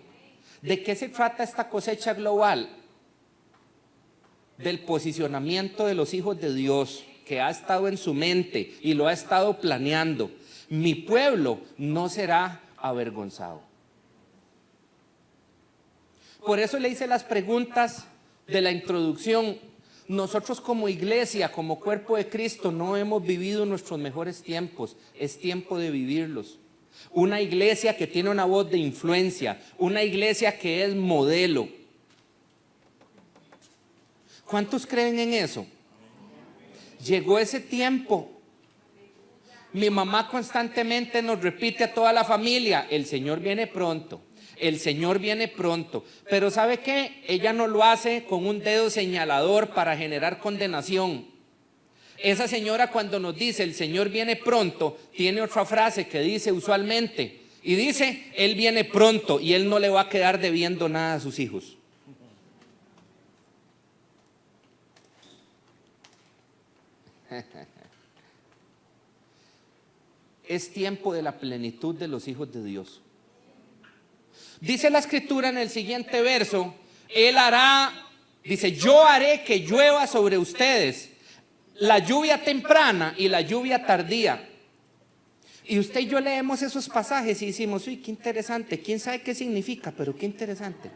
¿De qué se trata esta cosecha global? del posicionamiento de los hijos de Dios, que ha estado en su mente y lo ha estado planeando, mi pueblo no será avergonzado. Por eso le hice las preguntas de la introducción. Nosotros como iglesia, como cuerpo de Cristo, no hemos vivido nuestros mejores tiempos. Es tiempo de vivirlos. Una iglesia que tiene una voz de influencia, una iglesia que es modelo. ¿Cuántos creen en eso? Llegó ese tiempo. Mi mamá constantemente nos repite a toda la familia, el Señor viene pronto. El Señor viene pronto, pero ¿sabe qué? Ella no lo hace con un dedo señalador para generar condenación. Esa señora, cuando nos dice el Señor viene pronto, tiene otra frase que dice usualmente, y dice, Él viene pronto y Él no le va a quedar debiendo nada a sus hijos. Es tiempo de la plenitud de los hijos de Dios. Dice la escritura en el siguiente verso, Él hará, dice, yo haré que llueva sobre ustedes la lluvia temprana y la lluvia tardía. Y usted y yo leemos esos pasajes y decimos, uy, qué interesante, quién sabe qué significa, pero qué interesante.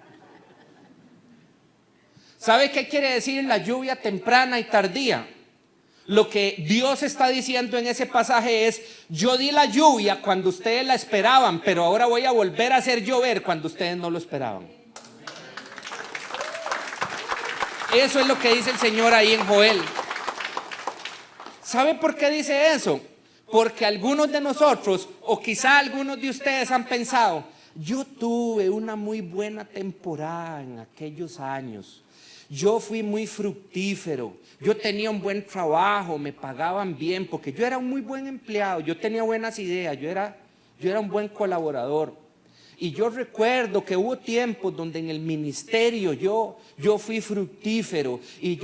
¿Sabe qué quiere decir la lluvia temprana y tardía? Lo que Dios está diciendo en ese pasaje es, yo di la lluvia cuando ustedes la esperaban, pero ahora voy a volver a hacer llover cuando ustedes no lo esperaban. Eso es lo que dice el Señor ahí en Joel. ¿Sabe por qué dice eso? Porque algunos de nosotros, o quizá algunos de ustedes han pensado, yo tuve una muy buena temporada en aquellos años. Yo fui muy fructífero, yo tenía un buen trabajo, me pagaban bien, porque yo era un muy buen empleado, yo tenía buenas ideas, yo era un buen colaborador. Y yo recuerdo que hubo tiempos donde en el ministerio yo fui fructífero, y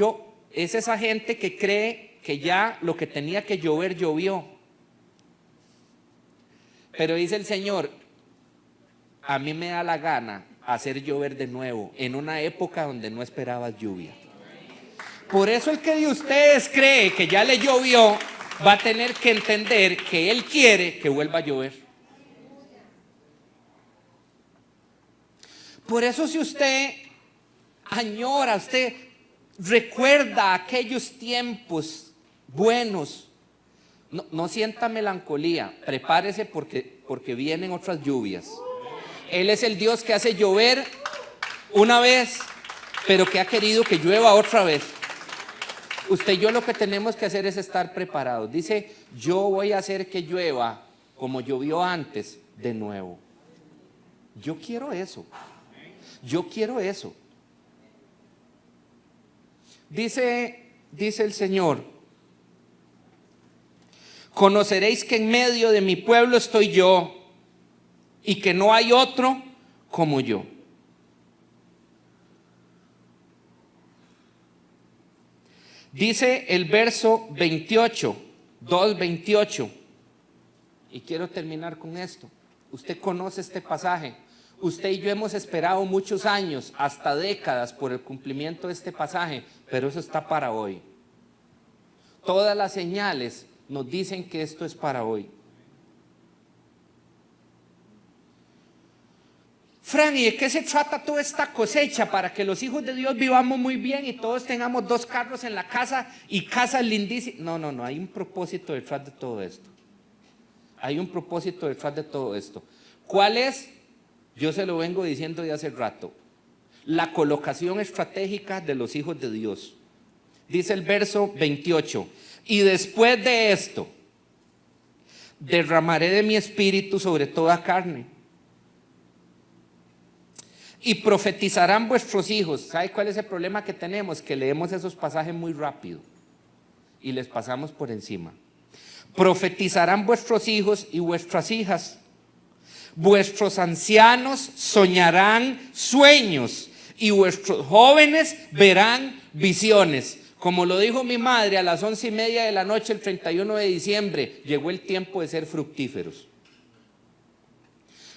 es esa gente que cree que ya lo que tenía que llover, llovió. Pero dice el Señor, a mí me da la gana hacer llover de nuevo en una época donde no esperabas lluvia. Por eso el que de ustedes cree que ya le llovió va a tener que entender que Él quiere que vuelva a llover. Por eso si usted añora, usted recuerda aquellos tiempos buenos, no sienta melancolía, prepárese porque vienen otras lluvias. Él es el Dios que hace llover una vez, pero que ha querido que llueva otra vez. Usted y yo lo que tenemos que hacer es estar preparados. Dice, yo voy a hacer que llueva como llovió antes de nuevo. Yo quiero eso. Yo quiero eso. Dice el Señor, conoceréis que en medio de mi pueblo estoy yo, y que no hay otro como yo. Dice el verso 28, 2:28, y quiero terminar con esto. Usted conoce este pasaje. Usted y yo hemos esperado muchos años, hasta décadas, por el cumplimiento de este pasaje, pero eso está para hoy. Todas las señales nos dicen que esto es para hoy. Fran, ¿y de qué se trata toda esta cosecha para que los hijos de Dios vivamos muy bien y todos tengamos 2 carros en la casa y casas lindísimas? No, hay un propósito detrás de todo esto. Hay un propósito detrás de todo esto. ¿Cuál es? Yo se lo vengo diciendo de hace rato. La colocación estratégica de los hijos de Dios. Dice el verso 28, y después de esto, derramaré de mi espíritu sobre toda carne. Y profetizarán vuestros hijos. ¿Sabe cuál es el problema que tenemos? Que leemos esos pasajes muy rápido y les pasamos por encima. Profetizarán vuestros hijos y vuestras hijas. Vuestros ancianos soñarán sueños y vuestros jóvenes verán visiones. Como lo dijo mi madre a las 11:30 de la noche el 31 de diciembre, llegó el tiempo de ser fructíferos.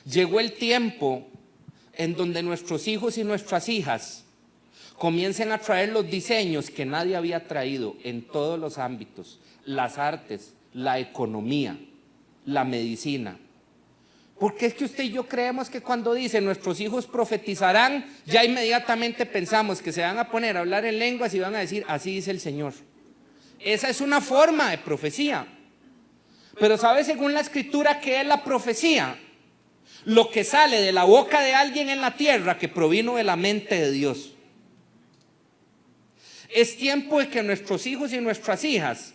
Llegó el tiempo en donde nuestros hijos y nuestras hijas comiencen a traer los diseños que nadie había traído en todos los ámbitos, las artes, la economía, la medicina. Porque es que usted y yo creemos que cuando dice nuestros hijos profetizarán, ya inmediatamente pensamos que se van a poner a hablar en lenguas y van a decir, así dice el Señor. Esa es una forma de profecía. Pero ¿sabe según la Escritura qué es la profecía? Lo que sale de la boca de alguien en la tierra que provino de la mente de Dios. Es tiempo de que nuestros hijos y nuestras hijas,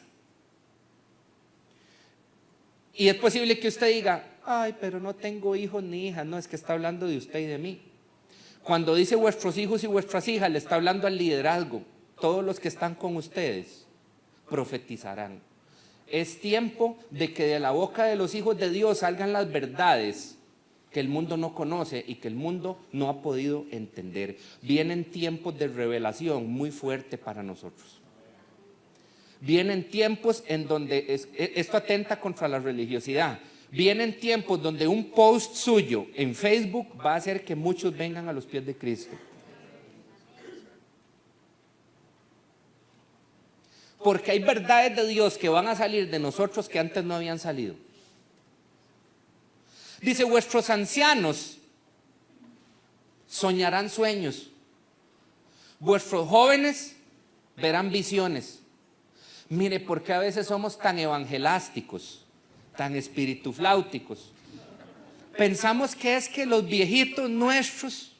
y es posible que usted diga, ay, pero no tengo hijos ni hijas. No, es que está hablando de usted y de mí. Cuando dice vuestros hijos y vuestras hijas, le está hablando al liderazgo. Todos los que están con ustedes profetizarán. Es tiempo de que de la boca de los hijos de Dios salgan las verdades que el mundo no conoce y que el mundo no ha podido entender. Vienen tiempos de revelación muy fuerte para nosotros. Vienen tiempos en donde esto atenta contra la religiosidad. Vienen tiempos donde un post suyo en Facebook va a hacer que muchos vengan a los pies de Cristo. Porque hay verdades de Dios que van a salir de nosotros que antes no habían salido. Dice, vuestros ancianos soñarán sueños. Vuestros jóvenes verán visiones. Mire, ¿por qué a veces somos tan evangelásticos, tan espiritufláuticos? Pensamos que es que los viejitos nuestros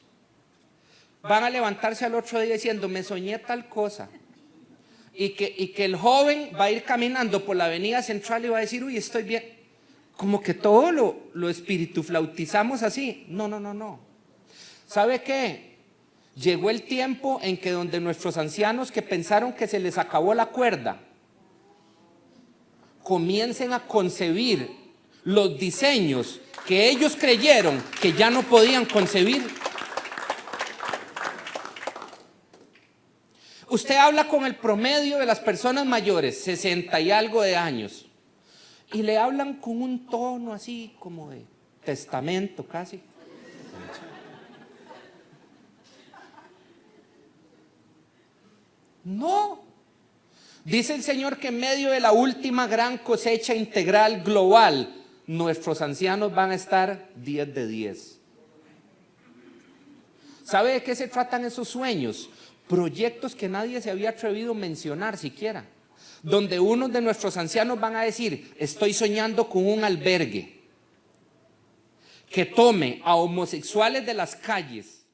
van a levantarse al otro día diciendo, me soñé tal cosa. Y que el joven va a ir caminando por la avenida central y va a decir, uy, estoy bien. Como que todo lo espirituflautizamos así. No. ¿Sabe qué? Llegó el tiempo en que donde nuestros ancianos que pensaron que se les acabó la cuerda, comiencen a concebir los diseños que ellos creyeron que ya no podían concebir. Usted habla con el promedio de las personas mayores, 60 y algo de años, y le hablan con un tono así como de testamento casi. No. Dice el Señor que en medio de la última gran cosecha integral global, nuestros ancianos van a estar 10 de 10. ¿Sabe de qué se tratan esos sueños? Proyectos que nadie se había atrevido a mencionar siquiera. Donde unos de nuestros ancianos van a decir, estoy soñando con un albergue que tome a homosexuales de las calles